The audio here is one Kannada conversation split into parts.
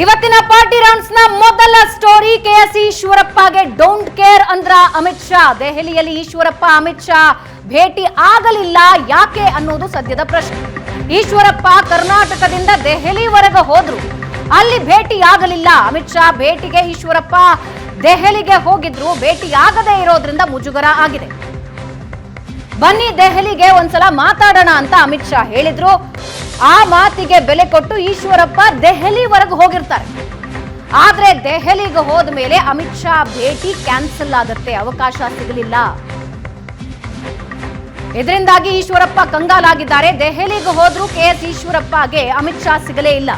ಇವತ್ತಿನ ಪಾರ್ಟಿ ರೌಂಡ್ಸ್ ನ ಮೊದಲ ಸ್ಟೋರಿ ಕೆಎಸ್ ಈಶ್ವರಪ್ಪಗೆ ಡೋಂಟ್ ಕೇರ್ ಅಂದ್ರ ಅಮಿತ್ ಶಾ. ದೆಹಲಿಯಲ್ಲಿ ಈಶ್ವರಪ್ಪ ಅಮಿತ್ ಶಾ ಭೇಟಿ ಆಗಲಿಲ್ಲ ಯಾಕೆ ಅನ್ನೋದು ಸದ್ಯದ ಪ್ರಶ್ನೆ. ಈಶ್ವರಪ್ಪ ಕರ್ನಾಟಕದಿಂದ ದೆಹಲಿವರೆಗೆ ಹೋದ್ರು, ಅಲ್ಲಿ ಭೇಟಿ ಆಗಲಿಲ್ಲ. ಅಮಿತ್ ಶಾ ಭೇಟಿಗೆ ಈಶ್ವರಪ್ಪ ದೆಹಲಿಗೆ ಹೋಗಿದ್ರು, ಭೇಟಿ ಆಗದೇ ಇರೋದ್ರಿಂದ ಮುಜುಗರ ಆಗಿದೆ. ಬನ್ನಿ ದೆಹಲಿಗೆ ಒಂದ್ಸಲ ಮಾತಾಡೋಣ ಅಂತ ಅಮಿತ್ ಶಾ ಹೇಳಿದ್ರು. ಆ ಮಾತಿಗೆ ಬೆಲೆ ಕೊಟ್ಟು ಈಶ್ವರಪ್ಪ ದೆಹಲಿವರೆಗೆ ಹೋಗಿರ್ತಾರೆ. ಆದ್ರೆ ದೆಹಲಿಗೆ ಹೋದ ಮೇಲೆ ಅಮಿತ್ ಶಾ ಭೇಟಿ ಕ್ಯಾನ್ಸಲ್ ಆಗುತ್ತೆ, ಅವಕಾಶ ಸಿಗಲಿಲ್ಲ. ಇದರಿಂದಾಗಿ ಈಶ್ವರಪ್ಪ ಕಂಗಾಲಾಗಿದ್ದಾರೆ. ದೆಹಲಿಗೆ ಹೋದ್ರು ಕೆಎಸ್ ಈಶ್ವರಪ್ಪಗೆ ಅಮಿತ್ ಶಾ ಸಿಗಲೇ ಇಲ್ಲ.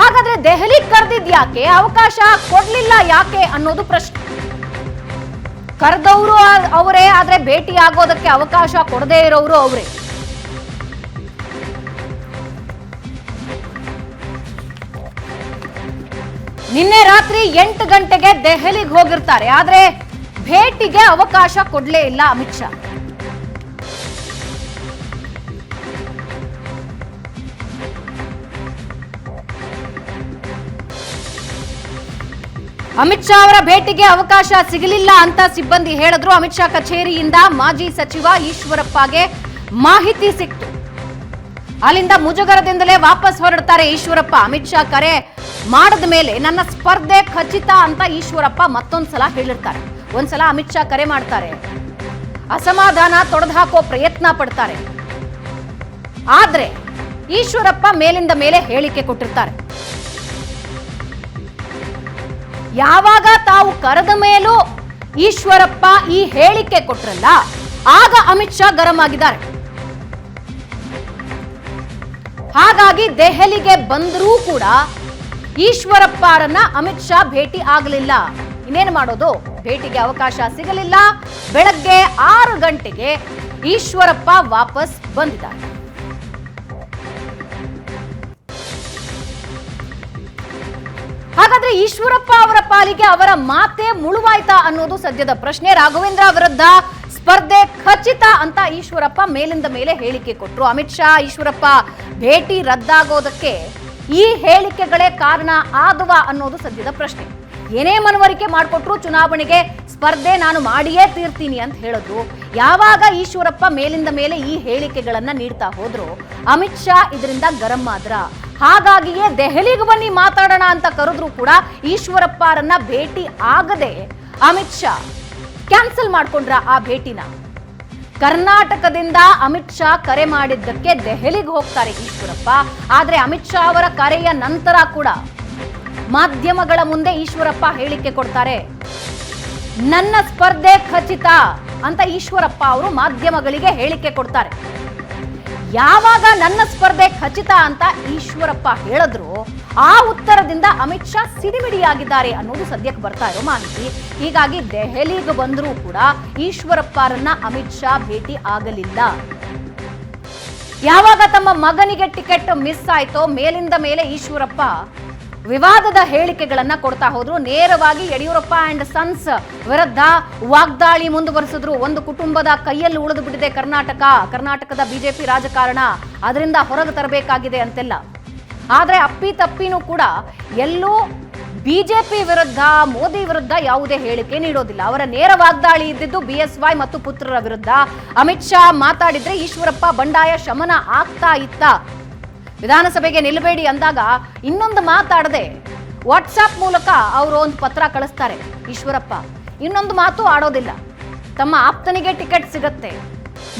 ಹಾಗಾದ್ರೆ ದೆಹಲಿಗೆ ಕರೆದಿದ್ ಯಾಕೆ, ಅವಕಾಶ ಕೊಡ್ಲಿಲ್ಲ ಯಾಕೆ ಅನ್ನೋದು ಪ್ರಶ್ನೆ. ಕರೆದವರು ಅವರೇ, ಆದ್ರೆ ಭೇಟಿ ಆಗೋದಕ್ಕೆ ಅವಕಾಶ ಕೊಡದೇ ಇರೋರು ಅವರೇ. ನಿನ್ನೆ ರಾತ್ರಿ 8 ಗಂಟೆಗೆ ದೆಹಲಿಗೆ ಹೋಗಿರ್ತಾರೆ, ಆದ್ರೆ ಭೇಟಿಗೆ ಅವಕಾಶ ಕೊಡ್ಲೇ ಇಲ್ಲ ಅಮಿತ್ ಶಾ. ಅಮಿತ್ ಶಾ ಅವರ ಭೇಟಿಗೆ ಅವಕಾಶ ಸಿಗಲಿಲ್ಲ ಅಂತ ಸಿಬ್ಬಂದಿ ಹೇಳಿದ್ರು. ಅಮಿತ್ ಶಾ ಕಚೇರಿಯಿಂದ ಮಾಜಿ ಸಚಿವ ಈಶ್ವರಪ್ಪಗೆ ಮಾಹಿತಿ ಸಿಕ್ತು. ಅಲ್ಲಿಂದ ಮುಜುಗರದಿಂದಲೇ ವಾಪಸ್ ಹೊರಡ್ತಾರೆ ಈಶ್ವರಪ್ಪ. ಅಮಿತ್ ಶಾ ಕರೆ ಮಾಡಿದ ಮೇಲೆ ನನ್ನ ಸ್ಪರ್ಧೆ ಖಚಿತ ಅಂತ ಈಶ್ವರಪ್ಪ ಮತ್ತೊಂದ್ಸಲ ಹೇಳಿರ್ತಾರೆ. ಒಂದ್ಸಲ ಅಮಿತ್ ಶಾ ಕರೆ ಮಾಡ್ತಾರೆ, ಅಸಮಾಧಾನ ತೊಡೆದುಹಾಕೋ ಪ್ರಯತ್ನ ಪಡ್ತಾರೆ. ಆದ್ರೆ ಈಶ್ವರಪ್ಪ ಮೇಲಿಂದ ಮೇಲೆ ಹೇಳಿಕೆ ಕೊಟ್ಟಿರ್ತಾರೆ. ಯಾವಾಗ ತಾವು ಕರೆದ ಮೇಲೂ ಈಶ್ವರಪ್ಪ ಈ ಹೇಳಿಕೆ ಕೊಟ್ರಲ್ಲ, ಆಗ ಅಮಿತ್ ಶಾ ಗರಂ ಆಗಿದ್ದಾರೆ. ಹಾಗಾಗಿ ದೆಹಲಿಗೆ ಬಂದರೂ ಕೂಡ ಈಶ್ವರಪ್ಪರನ್ನ ಅಮಿತ್ ಶಾ ಭೇಟಿ ಆಗಲಿಲ್ಲ. ಇನ್ನೇನು ಮಾಡೋದು, ಭೇಟಿಗೆ ಅವಕಾಶ ಸಿಗಲಿಲ್ಲ. ಬೆಳಗ್ಗೆ 6 ಗಂಟೆಗೆ ಈಶ್ವರಪ್ಪ ವಾಪಸ್ ಬಂದಿದ್ದಾರೆ. ಹಾಗಾದ್ರೆ ಈಶ್ವರಪ್ಪ ಅವರ ಪಾಲಿಗೆ ಅವರ ಮಾತೇ ಮುಳುವಾಯ್ತಾ ಅನ್ನೋದು ಸದ್ಯದ ಪ್ರಶ್ನೆ. ರಾಘವೇಂದ್ರ ವಿರುದ್ಧ ಸ್ಪರ್ಧೆ ಖಚಿತ ಅಂತ ಈಶ್ವರಪ್ಪ ಮೇಲಿಂದ ಮೇಲೆ ಹೇಳಿಕೆ ಕೊಟ್ಟರು. ಅಮಿತ್ ಶಾ ಈಶ್ವರಪ್ಪ ಭೇಟಿ ರದ್ದಾಗೋದಕ್ಕೆ ಈ ಹೇಳಿಕೆಗಳೇ ಕಾರಣ ಆದವಾ ಅನ್ನೋದು ಸದ್ಯದ ಪ್ರಶ್ನೆ. ಏನೇ ಮನವರಿಕೆ ಮಾಡಿಕೊಟ್ರು ಚುನಾವಣೆಗೆ ಸ್ಪರ್ಧೆ ನಾನು ಮಾಡಿಯೇ ತೀರ್ತೀನಿ ಅಂತ ಹೇಳಿದ್ರು. ಯಾವಾಗ ಈಶ್ವರಪ್ಪ ಮೇಲಿಂದ ಮೇಲೆ ಈ ಹೇಳಿಕೆಗಳನ್ನ ನೀಡ್ತಾ ಹೋದ್ರು, ಅಮಿತ್ ಶಾ ಇದರಿಂದ ಗರಂ ಆದ್ರ. ಹಾಗಾಗಿಯೇ ದೆಹಲಿಗೆ ಬನ್ನಿ ಮಾತಾಡೋಣ ಅಂತ ಕರೆದ್ರು ಕೂಡ ಈಶ್ವರಪ್ಪರನ್ನ ಭೇಟಿ ಆಗದೆ ಅಮಿತ್ ಶಾ ಕ್ಯಾನ್ಸಲ್ ಮಾಡ್ಕೊಂಡ್ರ ಆ ಭೇಟಿನ. ಕರ್ನಾಟಕದಿಂದ ಅಮಿತ್ ಶಾ ಕರೆ ಮಾಡಿದ್ದಕ್ಕೆ ದೆಹಲಿಗೆ ಹೋಗ್ತಾರೆ ಈಶ್ವರಪ್ಪ. ಆದ್ರೆ ಅಮಿತ್ ಶಾ ಅವರ ಕರೆಯ ನಂತರ ಕೂಡ ಮಾಧ್ಯಮಗಳ ಮುಂದೆ ಈಶ್ವರಪ್ಪ ಹೇಳಿಕೆ ಕೊಡ್ತಾರೆ. ನನ್ನ ಸ್ಪರ್ಧೆ ಖಚಿತ ಅಂತ ಈಶ್ವರಪ್ಪ ಅವರು ಮಾಧ್ಯಮಗಳಿಗೆ ಹೇಳಿಕೆ ಕೊಡ್ತಾರೆ. ಯಾವಾಗ ನನ್ನ ಸ್ಪರ್ಧೆ ಖಚಿತ ಅಂತ ಈಶ್ವರಪ್ಪ ಹೇಳಿದ್ರು, ಆ ಉತ್ತರದಿಂದ ಅಮಿತ್ ಶಾ ಸಿಡಿಮಿಡಿಯಾಗಿದ್ದಾರೆ ಅನ್ನೋದು ಸದ್ಯಕ್ಕೆ ಬರ್ತಾ ಇರೋ ಮಾಹಿತಿ. ಹೀಗಾಗಿ ದೆಹಲಿಗೆ ಬಂದರೂ ಕೂಡ ಈಶ್ವರಪ್ಪರನ್ನ ಅಮಿತ್ ಶಾ ಭೇಟಿ ಆಗಲಿಲ್ಲ. ಯಾವಾಗ ತಮ್ಮ ಮಗನಿಗೆ ಟಿಕೆಟ್ ಮಿಸ್ ಆಯ್ತೋ, ಮೇಲಿಂದ ಮೇಲೆ ಈಶ್ವರಪ್ಪ ವಿವಾದದ ಹೇಳಿಕೆಗಳನ್ನ ಕೊಡ್ತಾ ಹೋದ್ರು. ನೇರವಾಗಿ ಯಡಿಯೂರಪ್ಪ ಅಂಡ್ ಸನ್ಸ್ ವಿರುದ್ಧ ವಾಗ್ದಾಳಿ ಮುಂದುವರಿಸಿದ್ರು. ಒಂದು ಕುಟುಂಬದ ಕೈಯಲ್ಲಿ ಉಳಿದು ಬಿಟ್ಟಿದೆ ಕರ್ನಾಟಕದ ಬಿಜೆಪಿ ರಾಜಕಾರಣ, ಅದರಿಂದ ಹೊರಗೆ ತರಬೇಕಾಗಿದೆ ಅಂತೆಲ್ಲ. ಆದ್ರೆ ಅಪ್ಪಿ ತಪ್ಪಿನೂ ಕೂಡ ಎಲ್ಲೂ ಬಿಜೆಪಿ ವಿರುದ್ಧ, ಮೋದಿ ವಿರುದ್ಧ ಯಾವುದೇ ಹೇಳಿಕೆ ನೀಡೋದಿಲ್ಲ. ಅವರ ನೇರ ವಾಗ್ದಾಳಿ ಇದ್ದಿದ್ದು BSY ಮತ್ತು ಪುತ್ರರ ವಿರುದ್ಧ. ಅಮಿತ್ ಶಾ ಮಾತಾಡಿದ್ರೆ ಈಶ್ವರಪ್ಪ ಬಂಡಾಯ ಶಮನ ಆಗ್ತಾ ಇತ್ತ. ವಿಧಾನಸಭೆಗೆ ನಿಲ್ಲಬೇಡಿ ಅಂದಾಗ ಇನ್ನೊಂದು ಮಾತಾಡದೆ ವಾಟ್ಸಾಪ್ ಮೂಲಕ ಅವರು ಒಂದು ಪತ್ರ ಕಳಿಸ್ತಾರೆ ಈಶ್ವರಪ್ಪ. ಇನ್ನೊಂದು ಮಾತು ಆಡೋದಿಲ್ಲ. ತಮ್ಮ ಆಪ್ತನಿಗೆ ಟಿಕೆಟ್ ಸಿಗತ್ತೆ,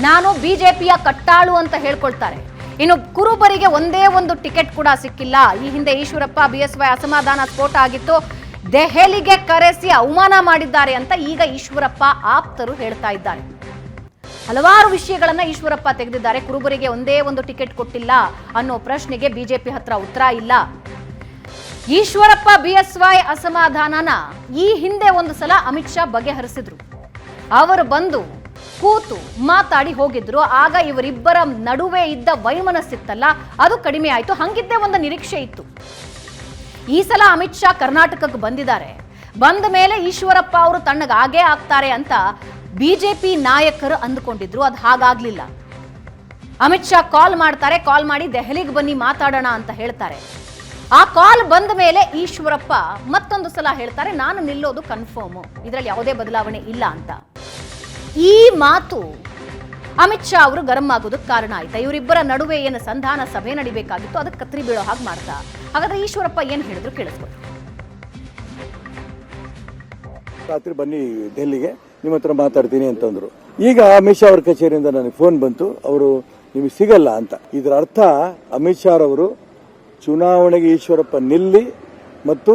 ನಾನು ಬಿಜೆಪಿಯ ಕಟ್ಟಾಳು ಅಂತ ಹೇಳ್ಕೊಳ್ತಾರೆ. ಇನ್ನು ಕುರುಬರಿಗೆ ಒಂದೇ ಒಂದು ಟಿಕೆಟ್ ಕೂಡ ಸಿಕ್ಕಿಲ್ಲ. ಈ ಹಿಂದೆ ಈಶ್ವರಪ್ಪ BSY ಅಸಮಾಧಾನ ಸ್ಫೋಟ ಆಗಿತ್ತು, ದೆಹಲಿಗೆ ಕರೆಸಿ ಅವಮಾನ ಮಾಡಿದ್ದಾರೆ ಅಂತ ಈಗ ಈಶ್ವರಪ್ಪ ಆಪ್ತರು ಹೇಳ್ತಾ ಇದ್ದಾರೆ. ಹಲವಾರು ವಿಷಯಗಳನ್ನ ಈಶ್ವರಪ್ಪ ತೆಗೆದಿದ್ದಾರೆ. ಕುರುಬರಿಗೆ ಒಂದೇ ಒಂದು ಟಿಕೆಟ್ ಕೊಟ್ಟಿಲ್ಲ ಅನ್ನೋ ಪ್ರಶ್ನೆಗೆ ಬಿಜೆಪಿ ಹತ್ರ ಉತ್ತರ ಇಲ್ಲ. ಈಶ್ವರಪ್ಪ BSY ಅಸಮಾಧಾನನ ಈ ಹಿಂದೆ ಒಂದು ಸಲ ಅಮಿತ್ ಶಾ ಬಗೆಹರಿಸಿದ್ರು. ಅವರು ಬಂದು ಕೂತು ಮಾತಾಡಿ ಹೋಗಿದ್ರು. ಆಗ ಇವರಿಬ್ಬರ ನಡುವೆ ಇದ್ದ ವೈಮನಸ್ಸಿತ್ತಲ್ಲ, ಅದು ಕಡಿಮೆ ಆಯ್ತು. ಹಂಗಿದ್ದೇ ಒಂದು ನಿರೀಕ್ಷೆ ಇತ್ತು. ಈ ಸಲ ಅಮಿತ್ ಶಾ ಕರ್ನಾಟಕಕ್ಕೆ ಬಂದಿದ್ದಾರೆ. ಬಂದ ಮೇಲೆ ಈಶ್ವರಪ್ಪ ಅವರು ತಣ್ಣಗಾಗೇ ಆಗ್ತಾರೆ ಅಂತ ಬಿಜೆಪಿ ನಾಯಕರು ಅಂದುಕೊಂಡಿದ್ರು. ಅದು ಹಾಗಾಗ್ಲಿಲ್ಲ. ಅಮಿತ್ ಶಾ ಕಾಲ್ ಮಾಡ್ತಾರೆ, ಕಾಲ್ ಮಾಡಿ ದೆಹಲಿಗೆ ಬನ್ನಿ ಮಾತಾಡೋಣ ಅಂತ ಹೇಳ್ತಾರೆ. ಆ ಕಾಲ್ ಬಂದ ಮೇಲೆ ಈಶ್ವರಪ್ಪ ಮತ್ತೊಂದು ಸಲ ಹೇಳ್ತಾರೆ, ನಾನು ನಿಲ್ಲೋದು ಕನ್ಫರ್ಮ್, ಇದರಲ್ಲಿ ಯಾವುದೇ ಬದಲಾವಣೆ ಇಲ್ಲ ಅಂತ. ಈ ಮಾತು ಅಮಿತ್ ಶಾ ಅವರು ಗರಂ ಆಗೋದಕ್ಕೆ ಕಾರಣ ಆಯ್ತಾ? ಇವರಿಬ್ಬರ ನಡುವೆ ಏನು ಸಂಧಾನ ಸಭೆ ನಡಿಬೇಕಾಗಿತ್ತು, ಅದಕ್ಕೆ ಕತ್ರಿ ಬೀಳೋ ಹಾಗೆ ಮಾಡ್ತಾ. ಹಾಗಾದ್ರೆ ಈಶ್ವರಪ್ಪ ಏನ್ ಹೇಳಿದ್ರು ಕೇಳಿಸ್ಕೊಳ್ಳಿ. ರಾತ್ರಿ ಬನ್ನಿ ಡೆಲ್ಲಿಗೆ, ನಿಮ್ಮ ಹತ್ರ ಮಾತಾಡ್ತೀನಿ ಅಂತಂದ್ರು. ಈಗ ಅಮಿತ್ ಶಾ ಅವ್ರ ಕಚೇರಿಯಿಂದ ನನಗೆ ಫೋನ್ ಬಂತು, ಅವರು ನಿಮಗೆ ಸಿಗಲ್ಲ ಅಂತ. ಇದರ ಅರ್ಥ ಅಮಿತ್ ಶಾ ಅವರು ಚುನಾವಣೆಗೆ ಈಶ್ವರಪ್ಪ ನಿಲ್ಲಿ ಮತ್ತು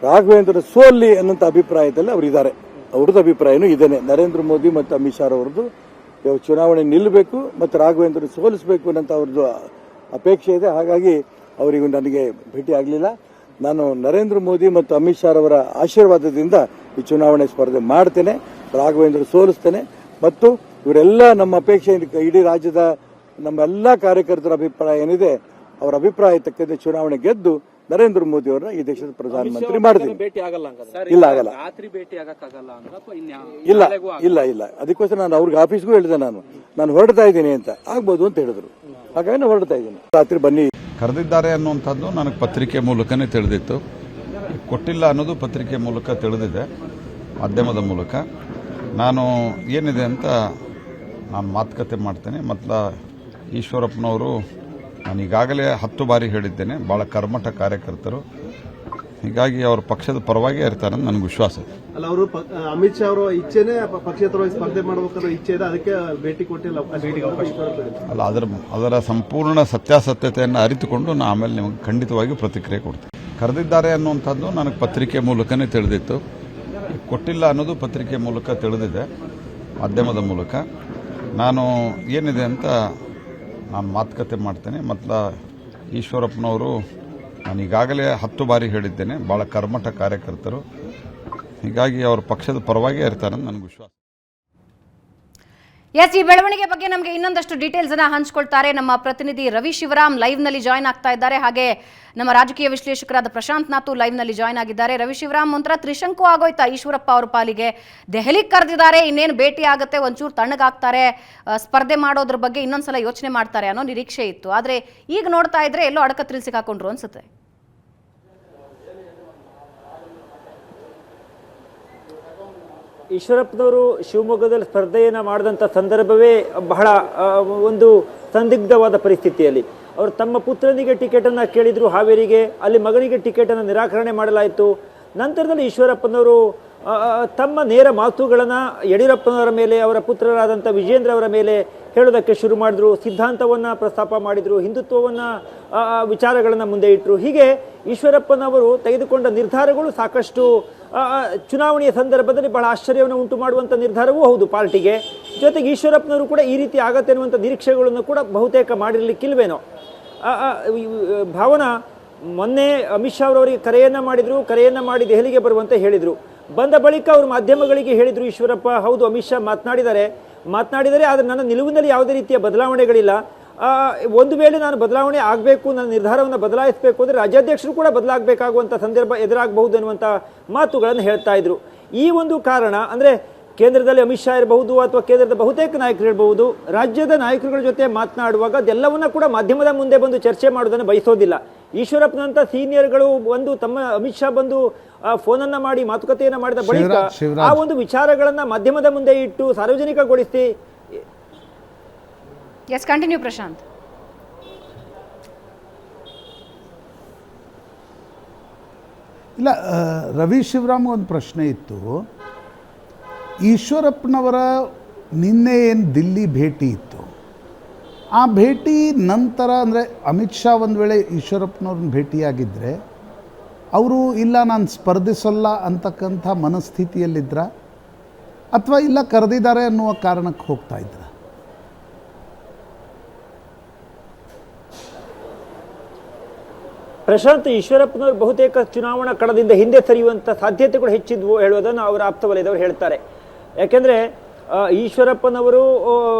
ರಾಘವೇಂದ್ರ ಸೋಲ್ಲಿ ಅನ್ನೋಂಥ ಅಭಿಪ್ರಾಯದಲ್ಲಿ ಅವರಿದ್ದಾರೆ. ಅವ್ರದ್ದು ಅಭಿಪ್ರಾಯನೂ ಇದೇನೆ. ನರೇಂದ್ರ ಮೋದಿ ಮತ್ತು ಅಮಿತ್ ಶಾ ಅವರದ್ದು ಚುನಾವಣೆ ನಿಲ್ಲಬೇಕು ಮತ್ತು ರಾಘವೇಂದ್ರ ಸೋಲಿಸಬೇಕು ಅನ್ನೋಂಥ ಅವ್ರದ್ದು ಅಪೇಕ್ಷೆ ಇದೆ. ಹಾಗಾಗಿ ಅವರಿಗೂ ನನಗೆ ಭೇಟಿ ಆಗಲಿಲ್ಲ. ನಾನು ನರೇಂದ್ರ ಮೋದಿ ಮತ್ತು ಅಮಿತ್ ಶಾ ಅವರ ಆಶೀರ್ವಾದದಿಂದ ಈ ಚುನಾವಣೆ ಸ್ಪರ್ಧೆ ಮಾಡ್ತೇನೆ, ರಾಘವೇಂದ್ರ ಸೋಲಿಸ್ತೇನೆ ಮತ್ತು ಇವರೆಲ್ಲ ನಮ್ಮ ಅಪೇಕ್ಷೆ, ಇಡೀ ರಾಜ್ಯದ ನಮ್ಮೆಲ್ಲ ಕಾರ್ಯಕರ್ತರ ಅಭಿಪ್ರಾಯ ಏನಿದೆ, ಅವರ ಅಭಿಪ್ರಾಯ ತಕ್ಕಂತೆ ಚುನಾವಣೆ ಗೆದ್ದು ನರೇಂದ್ರ ಮೋದಿ ಅವರನ್ನ ಈ ದೇಶದ ಪ್ರಧಾನಮಂತ್ರಿ ಮಾಡ್ತೀನಿ. ಇಲ್ಲ ಆಗಲ್ಲ, ಇಲ್ಲ ಇಲ್ಲ ಇಲ್ಲ ಅದಕ್ಕೋಸ್ಕರ ನಾನು ಅವ್ರಿಗೆ ಆಫೀಸ್ಗೂ ಹೇಳಿದೆ, ನಾನು ಹೊರಡ್ತಾ ಇದ್ದೀನಿ ಅಂತ. ಆಗ್ಬೋದು ಅಂತ ಹೇಳಿದ್ರು, ಹಾಗಾಗಿ ನಾನು ಹೊರಡ್ತಾ ಇದ್ದೀನಿ. ರಾತ್ರಿ ಬನ್ನಿ ಕರೆದಿದ್ದಾರೆ ಅನ್ನುವಂಥದ್ದು ನನಗೆ ಪತ್ರಿಕೆ ಮೂಲಕನೇ ತಿಳಿದಿತ್ತು. ಕೊಟ್ಟಿಲ್ಲ ಅನ್ನೋದು ಪತ್ರಿಕೆ ಮೂಲಕ ತಿಳಿದಿದೆ, ಮಾಧ್ಯಮದ ಮೂಲಕ. ನಾನು ಏನಿದೆ ಅಂತ ನಾನು ಮಾತುಕತೆ ಮಾಡ್ತೇನೆ. ಮತ್ತು ಈಶ್ವರಪ್ಪನವರು ನಾನು ಈಗಾಗಲೇ 10 ಬಾರಿ ಹೇಳಿದ್ದೇನೆ, ಭಾಳ ಕರ್ಮಠ ಕಾರ್ಯಕರ್ತರು, ಹೀಗಾಗಿ ಅವ್ರ ಪಕ್ಷದ ಪರವಾಗಿ ಇರ್ತಾರೆ ಅಂತ ನನಗೆ ವಿಶ್ವಾಸ ಇದೆ. ಅಲ್ಲ, ಅವರು ಅಮಿತ್ ಶಾ ಅವರ ಇಚ್ಛೆನೇ ಪಕ್ಷೇತರವಾಗಿ ಸ್ಪರ್ಧೆ ಮಾಡಬೇಕಾದ ಇಚ್ಛೆ ಇದೆ, ಅದಕ್ಕೆ ಭೇಟಿ ಕೊಟ್ಟಿಲ್ಲ. ಅಲ್ಲ, ಅದರ ಸಂಪೂರ್ಣ ಸತ್ಯಾಸತ್ಯತೆಯನ್ನು ಅರಿತುಕೊಂಡು ನಾನು ಆಮೇಲೆ ನಿಮಗೆ ಖಂಡಿತವಾಗಿ ಪ್ರತಿಕ್ರಿಯೆ ಕೊಡ್ತೀನಿ. ಕರೆದಿದ್ದಾರೆ ಅನ್ನುವಂಥದ್ದು ನನಗೆ ಪತ್ರಿಕೆ ಮೂಲಕನೇ ತಿಳಿದಿತ್ತು. ಕೊಟ್ಟಿಲ್ಲ ಅನ್ನೋದು ಪತ್ರಿಕೆ ಮೂಲಕ ತಿಳಿದಿದೆ, ಮಾಧ್ಯಮದ ಮೂಲಕ. ನಾನು ಏನಿದೆ ಅಂತ ನಾನು ಮಾತುಕತೆ ಮಾಡ್ತೇನೆ. ಮತ್ತು ಈಶ್ವರಪ್ಪನವರು ನಾನು ಈಗಾಗಲೇ 10 ಬಾರಿ ಹೇಳಿದ್ದೇನೆ, ಭಾಳ ಕರ್ಮಠ ಕಾರ್ಯಕರ್ತರು, ಹೀಗಾಗಿ ಅವ್ರ ಪಕ್ಷದ ಪರವಾಗಿ ಇರ್ತಾರೆ ಅಂತ ನನಗೆ ವಿಶ್ವಾಸ. ಎಸ್, ಈ ಬೆಳವಣಿಗೆ ಬಗ್ಗೆ ನಮಗೆ ಇನ್ನೊಂದಷ್ಟು ಡೀಟೇಲ್ಸ್ ಅನ್ನ ಹಂಚ್ಕೊಳ್ತಾರೆ ನಮ್ಮ ಪ್ರತಿನಿಧಿ ರವಿ ಶಿವರಾಮ್. ಲೈವ್ ನಲ್ಲಿ ಜಾಯ್ನ್ ಆಗ್ತಾ ಇದ್ದಾರೆ. ಹಾಗೆ ನಮ್ಮ ರಾಜಕೀಯ ವಿಶ್ಲೇಷಕರಾದ ಪ್ರಶಾಂತ್ ನಾಥು ಲೈವ್ ನಲ್ಲಿ ಜಾಯ್ನ್ ಆಗಿದ್ದಾರೆ. ರವಿ ಶಿವರಾಮ್, ಒಂಥರ ತ್ರಿಶಂಕು ಆಗೋಯ್ತಾ ಈಶ್ವರಪ್ಪ ಅವ್ರ ಪಾಲಿಗೆ? ದೆಹಲಿಗೆ ಕರೆದಿದ್ದಾರೆ, ಇನ್ನೇನು ಭೇಟಿ ಆಗುತ್ತೆ, ಒಂಚೂರು ತಣ್ಣಗಾಗ್ತಾರೆ, ಸ್ಪರ್ಧೆ ಮಾಡೋದ್ರ ಬಗ್ಗೆ ಇನ್ನೊಂದ್ಸಲ ಯೋಚನೆ ಮಾಡ್ತಾರೆ ಅನ್ನೋ ನಿರೀಕ್ಷೆ ಇತ್ತು. ಆದ್ರೆ ಈಗ ನೋಡ್ತಾ ಇದ್ರೆ ಎಲ್ಲೋ ಅಡಕತ್ರಿಲ್ ಸಿಕ್ಕಾಕೊಂಡ್ರು ಅನ್ಸುತ್ತೆ. ಈಶ್ವರಪ್ಪನವರು ಶಿವಮೊಗ್ಗದಲ್ಲಿ ಸ್ಪರ್ಧೆಯನ್ನು ಮಾಡಿದಂಥ ಸಂದರ್ಭವೇ ಬಹಳ ಒಂದು ಸಂದಿಗ್ಧವಾದ ಪರಿಸ್ಥಿತಿಯಲ್ಲಿ ಅವರು ತಮ್ಮ ಪುತ್ರನಿಗೆ ಟಿಕೆಟನ್ನು ಕೇಳಿದರು ಹಾವೇರಿಗೆ, ಅಲ್ಲಿ ಮಗನಿಗೆ ಟಿಕೆಟನ್ನು ನಿರಾಕರಣೆ ಮಾಡಲಾಯಿತು. ನಂತರದಲ್ಲಿ ಈಶ್ವರಪ್ಪನವರು ತಮ್ಮ ನೇರ ಮಾತುಗಳನ್ನು ಯಡಿಯೂರಪ್ಪನವರ ಮೇಲೆ, ಅವರ ಪುತ್ರರಾದಂಥ ವಿಜೇಂದ್ರ ಅವರ ಮೇಲೆ ಹೇಳೋದಕ್ಕೆ ಶುರು ಮಾಡಿದ್ರು. ಸಿದ್ಧಾಂತವನ್ನು ಪ್ರಸ್ತಾಪ ಮಾಡಿದರು, ಹಿಂದುತ್ವವನ್ನು ವಿಚಾರಗಳನ್ನು ಮುಂದೆ ಇಟ್ಟರು. ಹೀಗೆ ಈಶ್ವರಪ್ಪನವರು ತೆಗೆದುಕೊಂಡ ನಿರ್ಧಾರಗಳು ಸಾಕಷ್ಟು ಚುನಾವಣೆಯ ಸಂದರ್ಭದಲ್ಲಿ ಬಹಳ ಆಶ್ಚರ್ಯವನ್ನು ಉಂಟು ಮಾಡುವಂಥ ನಿರ್ಧಾರವೂ ಹೌದು ಪಾರ್ಟಿಗೆ. ಜೊತೆಗೆ ಈಶ್ವರಪ್ಪನವರು ಕೂಡ ಈ ರೀತಿ ಆಗತ್ತೆ ಅನ್ನುವಂಥ ನಿರೀಕ್ಷೆಗಳನ್ನು ಕೂಡ ಬಹುತೇಕ ಮಾಡಿರಲಿಕ್ಕಿಲ್ವೇನೋ. ಭಾವನಾ ಮೊನ್ನೆ ಅಮಿತ್ ಶಾ ಅವರವರಿಗೆ ಕರೆಯನ್ನು ಮಾಡಿ ದೆಹಲಿಗೆ ಬರುವಂತೆ ಹೇಳಿದರು. ಬಂದ ಬಳಿಕ ಅವರು ಮಾಧ್ಯಮಗಳಿಗೆ ಹೇಳಿದರು ಈಶ್ವರಪ್ಪ, ಹೌದು ಅಮಿತ್ ಶಾ ಮಾತನಾಡಿದ್ದಾರೆ, ಆದರೆ ನನ್ನ ನಿಲುವಿನಲ್ಲಿ ಯಾವುದೇ ರೀತಿಯ ಬದಲಾವಣೆಗಳಿಲ್ಲ. ಒಂದು ವೇಳೆ ನಾನು ಬದಲಾವಣೆ ಆಗಬೇಕು, ನನ್ನ ನಿರ್ಧಾರವನ್ನು ಬದಲಾಯಿಸಬೇಕು ಅಂದರೆ ರಾಜ್ಯಾಧ್ಯಕ್ಷರು ಕೂಡ ಬದಲಾಗಬೇಕಾಗುವಂಥ ಸಂದರ್ಭ ಎದುರಾಗಬಹುದು ಅನ್ನುವಂಥ ಮಾತುಗಳನ್ನು ಹೇಳ್ತಾ ಇದ್ರು. ಈ ಒಂದು ಕಾರಣ ಅಂದರೆ ಕೇಂದ್ರದಲ್ಲಿ ಅಮಿತ್ ಶಾ ಇರಬಹುದು ಅಥವಾ ಕೇಂದ್ರದ ಬಹುತೇಕ ನಾಯಕರು ಇರಬಹುದು, ರಾಜ್ಯದ ನಾಯಕರುಗಳ ಜೊತೆ ಮಾತನಾಡುವಾಗ ಅದೆಲ್ಲವನ್ನ ಕೂಡ ಮಾಧ್ಯಮದ ಮುಂದೆ ಬಂದು ಚರ್ಚೆ ಮಾಡೋದನ್ನು ಬಯಸೋದಿಲ್ಲ. ಈಶ್ವರಪ್ಪನಂತ ಸೀನಿಯರ್ಗಳು ಒಂದು ತಮ್ಮ ಅಮಿತ್ ಶಾ ಬಂದು ಫೋನನ್ನ ಮಾಡಿ ಮಾತುಕತೆಯನ್ನ ಮಾಡಿದ ಬಳಿಕ ಆ ಒಂದು ವಿಚಾರಗಳನ್ನ ಮಾಧ್ಯಮದ ಮುಂದೆ ಇಟ್ಟು ಸಾರ್ವಜನಿಕಗೊಳಿಸಿ. S, continue Prashant. ಇಲ್ಲ, ರವಿ ಶಿವರಾಮ್ ಒಂದು ಪ್ರಶ್ನೆ ಇತ್ತು. ಈಶ್ವರಪ್ಪನವರ ನಿನ್ನೆ ಏನು ದಿಲ್ಲಿ ಭೇಟಿ ಇತ್ತು, ಆ ಭೇಟಿ ನಂತರ ಅಂದರೆ ಅಮಿತ್ ಶಾ ಒಂದು ವೇಳೆ ಈಶ್ವರಪ್ಪನವ್ರನ್ನ ಭೇಟಿಯಾಗಿದ್ದರೆ ಅವರು ಇಲ್ಲ ನಾನು ಸ್ಪರ್ಧಿಸಲ್ಲ ಅಂತಕ್ಕಂಥ ಮನಸ್ಥಿತಿಯಲ್ಲಿದ್ದರೆ ಅಥವಾ ಇಲ್ಲ ಕರೆದಿದ್ದಾರೆ ಅನ್ನುವ ಕಾರಣಕ್ಕೆ ಹೋಗ್ತಾ ಇದ್ರ? ಪ್ರಶಾಂತ್, ಈಶ್ವರಪ್ಪನವರು ಬಹುತೇಕ ಚುನಾವಣಾ ಕಣದಿಂದ ಹಿಂದೆ ಸರಿಯುವಂಥ ಸಾಧ್ಯತೆಗಳು ಹೆಚ್ಚಿದ್ವು ಹೇಳುವುದನ್ನು ಅವರ ಆಪ್ತ ವಲಯದವರು ಹೇಳ್ತಾರೆ. ಯಾಕೆಂದರೆ ಈಶ್ವರಪ್ಪನವರು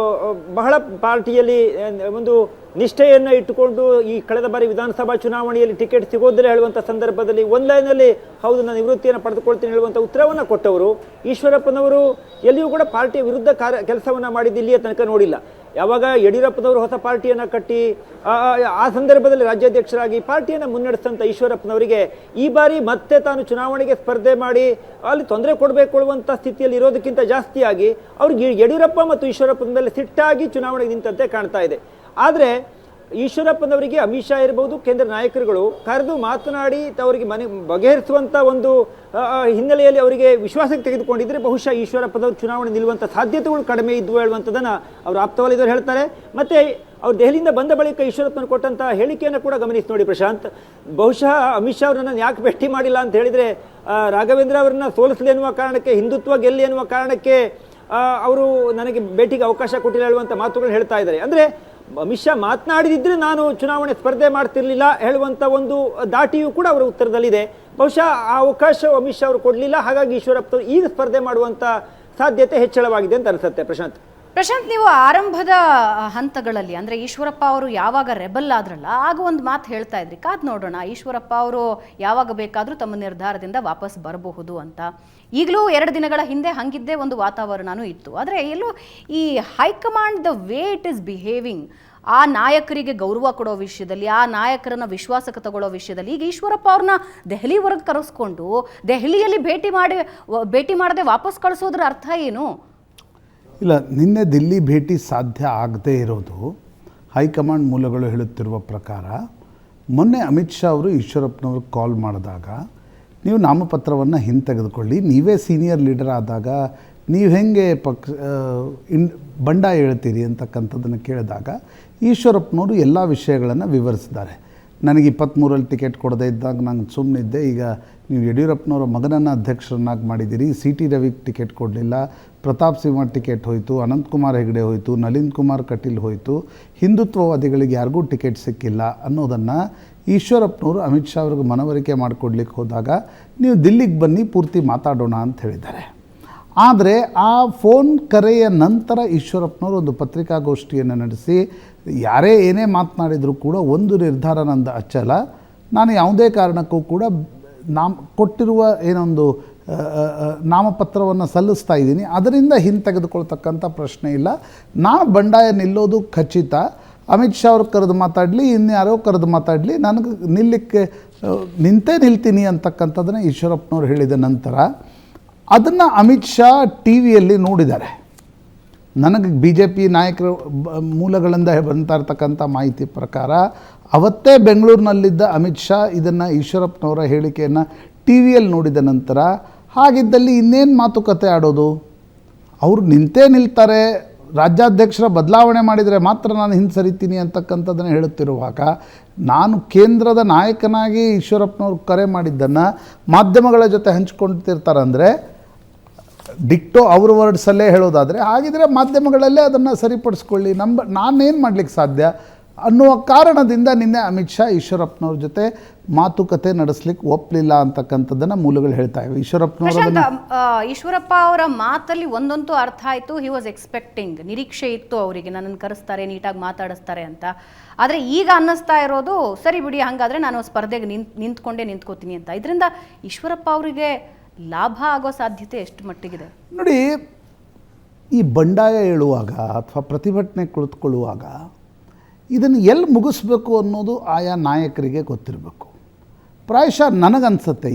ಬಹಳ ಪಾರ್ಟಿಯಲ್ಲಿ ಒಂದು ನಿಷ್ಠೆಯನ್ನು ಇಟ್ಟುಕೊಂಡು ಈ ಕಳೆದ ಬಾರಿ ವಿಧಾನಸಭಾ ಚುನಾವಣೆಯಲ್ಲಿ ಟಿಕೆಟ್ ಸಿಗೋದಿಲ್ಲ ಹೇಳುವಂಥ ಸಂದರ್ಭದಲ್ಲಿ ಲೈನಲ್ಲಿ ಹೌದು ನಾನು ನಿವೃತ್ತಿಯನ್ನು ಪಡೆದುಕೊಳ್ತೀನಿ ಹೇಳುವಂಥ ಉತ್ತರವನ್ನು ಕೊಟ್ಟವರು ಈಶ್ವರಪ್ಪನವರು ಎಲ್ಲಿಯೂ ಕೂಡ ಪಾರ್ಟಿಯ ವಿರುದ್ಧ ಕೆಲಸವನ್ನು ಮಾಡಿದ್ದು ಇಲ್ಲಿಯ ತನಕ ನೋಡಿಲ್ಲ. ಯಾವಾಗ ಯಡಿಯೂರಪ್ಪನವರು ಹೊಸ ಪಾರ್ಟಿಯನ್ನು ಕಟ್ಟಿ ಆ ಸಂದರ್ಭದಲ್ಲಿ ರಾಜ್ಯಾಧ್ಯಕ್ಷರಾಗಿ ಪಾರ್ಟಿಯನ್ನು ಮುನ್ನಡೆಸಿದಂಥ ಈಶ್ವರಪ್ಪನವರಿಗೆ ಈ ಬಾರಿ ಮತ್ತೆ ತಾನು ಚುನಾವಣೆಗೆ ಸ್ಪರ್ಧೆ ಮಾಡಿ ಅಲ್ಲಿ ತೊಂದರೆ ಕೊಡಬೇಕು ಅನ್ನುವಂಥ ಸ್ಥಿತಿಯಲ್ಲಿ ಇರೋದಕ್ಕಿಂತ ಜಾಸ್ತಿಯಾಗಿ ಅವ್ರಿಗೆ ಯಡಿಯೂರಪ್ಪ ಮತ್ತು ಈಶ್ವರಪ್ಪನ ಮೇಲೆ ಸಿಟ್ಟಾಗಿ ಚುನಾವಣೆಗೆ ನಿಂತಂತೆ ಕಾಣ್ತಾ ಇದೆ. ಆದರೆ ಈಶ್ವರಪ್ಪನವರಿಗೆ ಅಮಿತ್ ಶಾ ಇರಬಹುದು, ಕೇಂದ್ರ ನಾಯಕರುಗಳು ಕರೆದು ಮಾತನಾಡಿ ಅವರಿಗೆ ಬಗೆಹರಿಸುವಂಥ ಒಂದು ಹಿನ್ನೆಲೆಯಲ್ಲಿ ಅವರಿಗೆ ವಿಶ್ವಾಸಕ್ಕೆ ತೆಗೆದುಕೊಂಡಿದ್ರೆ ಬಹುಶಃ ಈಶ್ವರಪ್ಪನವರು ಚುನಾವಣೆ ನಿಲ್ಲುವಂಥ ಸಾಧ್ಯತೆಗಳು ಕಡಿಮೆ ಇದ್ವು ಹೇಳುವಂಥದ್ದನ್ನು ಅವರು ಆಪ್ತವಲಯದವರು ಹೇಳ್ತಾರೆ. ಮತ್ತು ಅವ್ರು ದೆಹಲಿಯಿಂದ ಬಂದ ಬಳಿಕ ಈಶ್ವರಪ್ಪನವರು ಕೊಟ್ಟಂಥ ಹೇಳಿಕೆಯನ್ನು ಕೂಡ ಗಮನಿಸಿ ನೋಡಿ ಪ್ರಶಾಂತ್. ಬಹುಶಃ ಅಮಿತ್ ಶಾ ಅವರನ್ನು ಯಾಕೆ ಭೇಟಿ ಮಾಡಿಲ್ಲ ಅಂತ ಹೇಳಿದರೆ ರಾಘವೇಂದ್ರ ಅವರನ್ನ ಸೋಲಿಸಲಿ ಎನ್ನುವ ಕಾರಣಕ್ಕೆ, ಹಿಂದುತ್ವ ಗೆಲ್ಲಿ ಎನ್ನುವ ಕಾರಣಕ್ಕೆ ಅವರು ನನಗೆ ಭೇಟಿಗೆ ಅವಕಾಶ ಕೊಟ್ಟಿಲ್ಲ ಹೇಳುವಂಥ ಮಾತುಗಳು ಹೇಳ್ತಾ ಇದ್ದಾರೆ. ಅಂದರೆ ಅಮಿತ್ ಶಾ ಮಾತನಾಡಿದಿದ್ರೆ ನಾನು ಚುನಾವಣೆ ಸ್ಪರ್ಧೆ ಮಾಡ್ತಿರ್ಲಿಲ್ಲ ಹೇಳುವಂಥ ಒಂದು ದಾಟಿಯೂ ಕೂಡ ಅವರ ಉತ್ತರದಲ್ಲಿದೆ. ಬಹುಶಃ ಆ ಅವಕಾಶ ಅಮಿತ್ ಶಾ ಅವರು ಕೊಡಲಿಲ್ಲ, ಹಾಗಾಗಿ ಈಶ್ವರಪ್ಪ ಈಗ ಸ್ಪರ್ಧೆ ಮಾಡುವಂಥ ಸಾಧ್ಯತೆ ಹೆಚ್ಚಳವಾಗಿದೆ ಅಂತ ಅನಿಸುತ್ತೆ. ಪ್ರಶಾಂತ್, ನೀವು ಆರಂಭದ ಹಂತಗಳಲ್ಲಿ ಅಂದರೆ ಈಶ್ವರಪ್ಪ ಅವರು ಯಾವಾಗ ರೆಬಲ್ ಆದ್ರಲ್ಲ ಆಗ ಒಂದು ಮಾತು ಹೇಳ್ತಾ ಇದ್ರಿ, ಕಾದ್ ನೋಡೋಣ ಈಶ್ವರಪ್ಪ ಅವರು ಯಾವಾಗ ಬೇಕಾದರೂ ತಮ್ಮ ನಿರ್ಧಾರದಿಂದ ವಾಪಸ್ ಬರಬಹುದು ಅಂತ. ಈಗಲೂ 2 ದಿನಗಳ ಹಿಂದೆ ಹಂಗಿದ್ದೇ ಒಂದು ವಾತಾವರಣನೂ ಇತ್ತು. ಆದರೆ ಎಲ್ಲೋ ಈ high command the way it is behaving, ಆ ನಾಯಕರಿಗೆ ಗೌರವ ಕೊಡೋ ವಿಷಯದಲ್ಲಿ, ಆ ನಾಯಕರನ್ನ ವಿಶ್ವಾಸಕ್ಕೆ ತಗೊಳ್ಳೋ ವಿಷಯದಲ್ಲಿ ಈಗ ಈಶ್ವರಪ್ಪ ಅವ್ರನ್ನ ದೆಹಲಿವರೆಗೆ ಕರೆಸ್ಕೊಂಡು ದೆಹಲಿಯಲ್ಲಿ ಭೇಟಿ ಮಾಡದೆ ವಾಪಸ್ ಕಳಿಸೋದ್ರ ಅರ್ಥ ಏನು? ಇಲ್ಲ, ನಿನ್ನೆ ದಿಲ್ಲಿ ಭೇಟಿ ಸಾಧ್ಯ ಆಗದೇ ಇರೋದು ಹೈಕಮಾಂಡ್ ಮೂಲಗಳು ಹೇಳುತ್ತಿರುವ ಪ್ರಕಾರ. ಮೊನ್ನೆ ಅಮಿತ್ ಶಾ ಅವರು ಈಶ್ವರಪ್ಪನವ್ರಿಗೆ ಕಾಲ್ ಮಾಡಿದಾಗ ನೀವು ನಾಮಪತ್ರವನ್ನು ಹಿಂತೆಗೆದುಕೊಳ್ಳಿ, ನೀವೇ ಸೀನಿಯರ್ ಲೀಡರ್ ಆದಾಗ ನೀವು ಹೆಂಗೆ ಬಂಡಾಯ ಹೇಳ್ತೀರಿ ಅಂತಕ್ಕಂಥದ್ದನ್ನು ಕೇಳಿದಾಗ ಈಶ್ವರಪ್ಪನವರು ಎಲ್ಲ ವಿಷಯಗಳನ್ನು ವಿವರಿಸಿದ್ದಾರೆ. ನನಗೆ 23ರಲ್ಲಿ ಟಿಕೆಟ್ ಕೊಡದೇ ಇದ್ದಾಗ ನಂಗೆ ಸುಮ್ಮನಿದ್ದೆ, ಈಗ ನೀವು ಯಡಿಯೂರಪ್ಪನವರ ಮಗನನ್ನು ಅಧ್ಯಕ್ಷರನ್ನಾಗಿ ಮಾಡಿದ್ದೀರಿ, CT ರವಿಗೆ ಟಿಕೆಟ್ ಕೊಡಲಿಲ್ಲ, ಪ್ರತಾಪ್ ಸಿಂಹ ಟಿಕೆಟ್ ಹೋಯಿತು, ಅನಂತಕುಮಾರ್ ಹೆಗಡೆ ಹೋಯಿತು, ನಳಿನ್ ಕುಮಾರ್ ಕಟೀಲ್ ಹೋಯಿತು, ಹಿಂದುತ್ವವಾದಿಗಳಿಗೆ ಯಾರಿಗೂ ಟಿಕೆಟ್ ಸಿಕ್ಕಿಲ್ಲ ಅನ್ನೋದನ್ನು ಈಶ್ವರಪ್ಪನವರು ಅಮಿತ್ ಶಾ ಅವ್ರಿಗೆ ಮನವರಿಕೆ ಮಾಡಿಕೊಡ್ಲಿಕ್ಕೆ ಹೋದಾಗ ನೀವು ದಿಲ್ಲಿಗೆ ಬನ್ನಿ ಪೂರ್ತಿ ಮಾತಾಡೋಣ ಅಂತ ಹೇಳಿದ್ದಾರೆ. ಆದರೆ ಆ ಫೋನ್ ಕರೆಯ ನಂತರ ಈಶ್ವರಪ್ಪನವರು ಒಂದು ಪತ್ರಿಕಾಗೋಷ್ಠಿಯನ್ನು ನಡೆಸಿ ಯಾರೇ ಏನೇ ಮಾತನಾಡಿದರೂ ಕೂಡ ಒಂದು ನಿರ್ಧಾರ ನಂದು ಅಚ್ಚಲ, ನಾನು ಯಾವುದೇ ಕಾರಣಕ್ಕೂ ಕೂಡ ಕೊಟ್ಟಿರುವ ಏನೊಂದು ನಾಮಪತ್ರವನ್ನು ಸಲ್ಲಿಸ್ತಾ ಇದ್ದೀನಿ, ಅದರಿಂದ ಹಿಂತೆಗೆದುಕೊಳ್ತಕ್ಕಂಥ ಪ್ರಶ್ನೆ ಇಲ್ಲ, ನಾನು ಬಂಡಾಯ ನಿಲ್ಲೋದು ಖಚಿತ. ಅಮಿತ್ ಶಾ ಅವ್ರು ಕರೆದು ಮಾತಾಡಲಿ, ಇನ್ಯಾರೋ ಕರೆದು ಮಾತಾಡಲಿ, ನನಗೆ ನಿಲ್ತೀನಿ ಅಂತಕ್ಕಂಥದ್ದನ್ನು ಈಶ್ವರಪ್ಪನವ್ರು ಹೇಳಿದ ನಂತರ ಅದನ್ನು ಅಮಿತ್ ಶಾ ಟಿ ವಿಯಲ್ಲಿ ನೋಡಿದ್ದಾರೆ. ನನಗೆ BJP ನಾಯಕರ ಮೂಲಗಳಿಂದ ಬರ್ತಾ ಇರ್ತಕ್ಕಂಥ ಮಾಹಿತಿ ಪ್ರಕಾರ ಅವತ್ತೇ ಬೆಂಗಳೂರಿನಲ್ಲಿದ್ದ ಅಮಿತ್ ಶಾ ಇದನ್ನು ಈಶ್ವರಪ್ಪನವರ ಹೇಳಿಕೆಯನ್ನು ಟಿ ವಿಯಲ್ಲಿ ನೋಡಿದ ನಂತರ ಹಾಗಿದ್ದಲ್ಲಿ ಇನ್ನೇನು ಮಾತುಕತೆ ಆಡೋದು, ಅವರು ನಿಲ್ತಾರೆ, ರಾಜ್ಯಾಧ್ಯಕ್ಷರ ಬದಲಾವಣೆ ಮಾಡಿದರೆ ಮಾತ್ರ ನಾನು ಹಿಂಸರಿತೀನಿ ಅಂತಕ್ಕಂಥದ್ದನ್ನು ಹೇಳುತ್ತಿರುವಾಗ ನಾನು ಕೇಂದ್ರದ ನಾಯಕನಾಗಿ ಈಶ್ವರಪ್ಪನವ್ರು ಕರೆ ಮಾಡಿದ್ದನ್ನು ಮಾಧ್ಯಮಗಳ ಜೊತೆ ಹಂಚ್ಕೊಳ್ತಿರ್ತಾರಂದರೆ ಡಿಕ್ಟೋ ಅವ್ರ ವರ್ಡ್ಸಲ್ಲೇ ಹೇಳೋದಾದರೆ ಹಾಗಿದ್ರೆ ಮಾಧ್ಯಮಗಳಲ್ಲೇ ಅದನ್ನು ಸರಿಪಡಿಸ್ಕೊಳ್ಳಿ, ನಾನೇನು ಮಾಡಲಿಕ್ಕೆ ಸಾಧ್ಯ ಅನ್ನುವ ಕಾರಣದಿಂದ ನಿನ್ನೆ ಅಮಿತ್ ಶಾ ಈಶ್ವರಪ್ಪನವ್ರ ಜೊತೆ ಮಾತುಕತೆ ನಡೆಸಲಿಕ್ಕೆ ಒಪ್ಪಲಿಲ್ಲ ಅಂತಕ್ಕಂಥದ್ದನ್ನು ಮೂಲಗಳು ಹೇಳ್ತಾ ಇವೆ. ಈಶ್ವರಪ್ಪ ಅವರ ಮಾತಲ್ಲಿ ಒಂದಂತೂ ಅರ್ಥ ಆಯಿತು, ಹಿ ವಾಸ್ ಎಕ್ಸ್ಪೆಕ್ಟಿಂಗ್, ನಿರೀಕ್ಷೆ ಇತ್ತು ಅವರಿಗೆ ನನ್ನನ್ನು ಕರೆಸ್ತಾರೆ, ನೀಟಾಗಿ ಮಾತಾಡಿಸ್ತಾರೆ ಅಂತ. ಆದರೆ ಈಗ ಅನ್ನಿಸ್ತಾ ಇರೋದು ಸರಿ ಬಿಡಿ ಹಾಗಾದರೆ ನಾನು ಸ್ಪರ್ಧೆಗೆ ನಿಂತ್ಕೋತೀನಿ ಅಂತ. ಇದರಿಂದ ಈಶ್ವರಪ್ಪ ಅವರಿಗೆ ಲಾಭ ಆಗೋ ಸಾಧ್ಯತೆ ಎಷ್ಟು ಮಟ್ಟಿಗಿದೆ ನೋಡಿ. ಈ ಬಂಡಾಯ ಹೇಳುವಾಗ ಅಥವಾ ಪ್ರತಿಭಟನೆ ಕುಳಿತುಕೊಳ್ಳುವಾಗ ಇದನ್ನು ಎಲ್ಲಿ ಮುಗಿಸ್ಬೇಕು ಅನ್ನೋದು ಆಯಾ ನಾಯಕರಿಗೆ ಗೊತ್ತಿರಬೇಕು. ಪ್ರಾಯಶಃ ನನಗನ್ಸುತ್ತೆ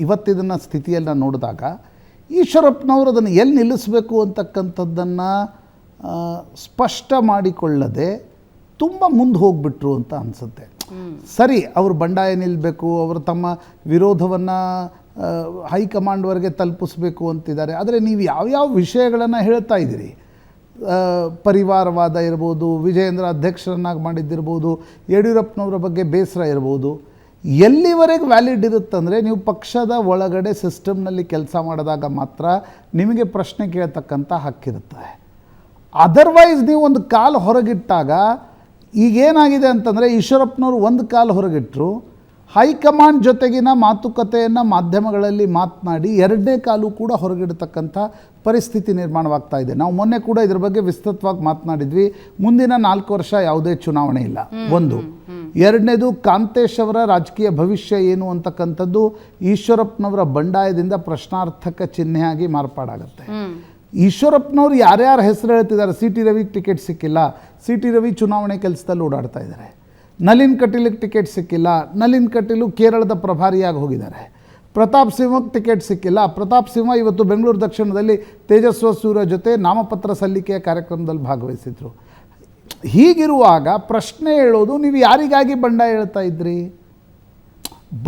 ಇವತ್ತಿನ ಸ್ಥಿತಿಯಲ್ಲಿ ನಾನು ನೋಡಿದಾಗ ಈಶ್ವರಪ್ಪನವರು ಅದನ್ನು ಎಲ್ಲಿ ನಿಲ್ಲಿಸಬೇಕು ಅಂತಕ್ಕಂಥದ್ದನ್ನು ಸ್ಪಷ್ಟ ಮಾಡಿಕೊಳ್ಳದೆ ತುಂಬ ಮುಂದೆ ಹೋಗ್ಬಿಟ್ರು ಅಂತ ಅನಿಸುತ್ತೆ. ಸರಿ, ಅವರು ಬಂಡಾಯ ನಿಲ್ಲಬೇಕು, ಅವರು ತಮ್ಮ ವಿರೋಧವನ್ನು ಹೈಕಮಾಂಡ್ವರೆಗೆ ತಲುಪಿಸ್ಬೇಕು ಅಂತಿದ್ದಾರೆ. ಆದರೆ ನೀವು ಯಾವ್ಯಾವ ವಿಷಯಗಳನ್ನು ಹೇಳ್ತಾ ಇದ್ದೀರಿ, ಪರಿವಾರವಾದ ಇರ್ಬೋದು, ವಿಜಯೇಂದ್ರ ಅಧ್ಯಕ್ಷರನ್ನಾಗಿ ಮಾಡಿದ್ದಿರ್ಬೋದು, ಯಡಿಯೂರಪ್ಪನವರ ಬಗ್ಗೆ ಬೇಸರ ಇರ್ಬೋದು, ಎಲ್ಲಿವರೆಗೆ ವ್ಯಾಲಿಡ್ ಇರುತ್ತಂದರೆ ನೀವು ಪಕ್ಷದ ಒಳಗಡೆ ಸಿಸ್ಟಮ್ನಲ್ಲಿ ಕೆಲಸ ಮಾಡಿದಾಗ ಮಾತ್ರ ನಿಮಗೆ ಪ್ರಶ್ನೆ ಕೇಳ್ತಕ್ಕಂಥ ಹಕ್ಕಿರುತ್ತೆ. ಅದರ್ವೈಸ್ ನೀವು ಒಂದು ಕಾಲು ಹೊರಗಿಟ್ಟಾಗ ಈಗೇನಾಗಿದೆ ಅಂತಂದರೆ ಈಶ್ವರಪ್ಪನವರು ಒಂದು ಕಾಲು ಹೊರಗಿಟ್ಟರು, ಹೈಕಮಾಂಡ್ ಜೊತೆಗಿನ ಮಾತುಕತೆಯನ್ನು ಮಾಧ್ಯಮಗಳಲ್ಲಿ ಮಾತನಾಡಿ ಎರಡನೇ ಕಾಲು ಕೂಡ ಹೊರಗಿಡತಕ್ಕಂಥ ಪರಿಸ್ಥಿತಿ ನಿರ್ಮಾಣವಾಗ್ತಾ ಇದೆ. ನಾವು ಮೊನ್ನೆ ಕೂಡ ಇದ್ರ ಬಗ್ಗೆ ವಿಸ್ತೃತವಾಗಿ ಮಾತನಾಡಿದ್ವಿ. ಮುಂದಿನ 4 ವರ್ಷ ಯಾವುದೇ ಚುನಾವಣೆ ಇಲ್ಲ, ಒಂದು. ಎರಡನೇದು, ಕಾಂತೇಶ್ ಅವರ ರಾಜಕೀಯ ಭವಿಷ್ಯ ಏನು ಅಂತಕ್ಕಂಥದ್ದು ಈಶ್ವರಪ್ಪನವರ ಬಂಡಾಯದಿಂದ ಪ್ರಶ್ನಾರ್ಥಕ ಚಿಹ್ನೆಯಾಗಿ ಮಾರ್ಪಾಡಾಗುತ್ತೆ. ಈಶ್ವರಪ್ಪನವರು ಯಾರ್ಯಾರ ಹೆಸರು ಹೇಳ್ತಿದ್ದಾರೆ, ಸಿ ಟಿ ರವಿಗೆ ಟಿಕೆಟ್ ಸಿಕ್ಕಿಲ್ಲ, ಸಿ ಟಿ ರವಿ ಚುನಾವಣೆ ಕೆಲಸದಲ್ಲಿ ಓಡಾಡ್ತಾ ಇದ್ದಾರೆ. ನಳಿನ್ ಕಟೀಲಿಗೆ ಟಿಕೆಟ್ ಸಿಕ್ಕಿಲ್ಲ, ನಳಿನ್ ಕಟೀಲು ಕೇರಳದ ಪ್ರಭಾರಿಯಾಗಿ ಹೋಗಿದ್ದಾರೆ. ಪ್ರತಾಪ್ ಸಿಂಹಕ್ಕೆ ಟಿಕೆಟ್ ಸಿಕ್ಕಿಲ್ಲ, ಪ್ರತಾಪ್ ಸಿಂಹ ಇವತ್ತು ಬೆಂಗಳೂರು ದಕ್ಷಿಣದಲ್ಲಿ ತೇಜಸ್ವ ಸೂರ್ಯ ಜೊತೆ ನಾಮಪತ್ರ ಸಲ್ಲಿಕೆಯ ಕಾರ್ಯಕ್ರಮದಲ್ಲಿ ಭಾಗವಹಿಸಿದ್ರು. ಹೀಗಿರುವಾಗ ಪ್ರಶ್ನೆ ಹೇಳೋದು, ನೀವು ಯಾರಿಗಾಗಿ ಬಂಡಾಯ ಹೇಳ್ತಾ ಇದ್ರಿ?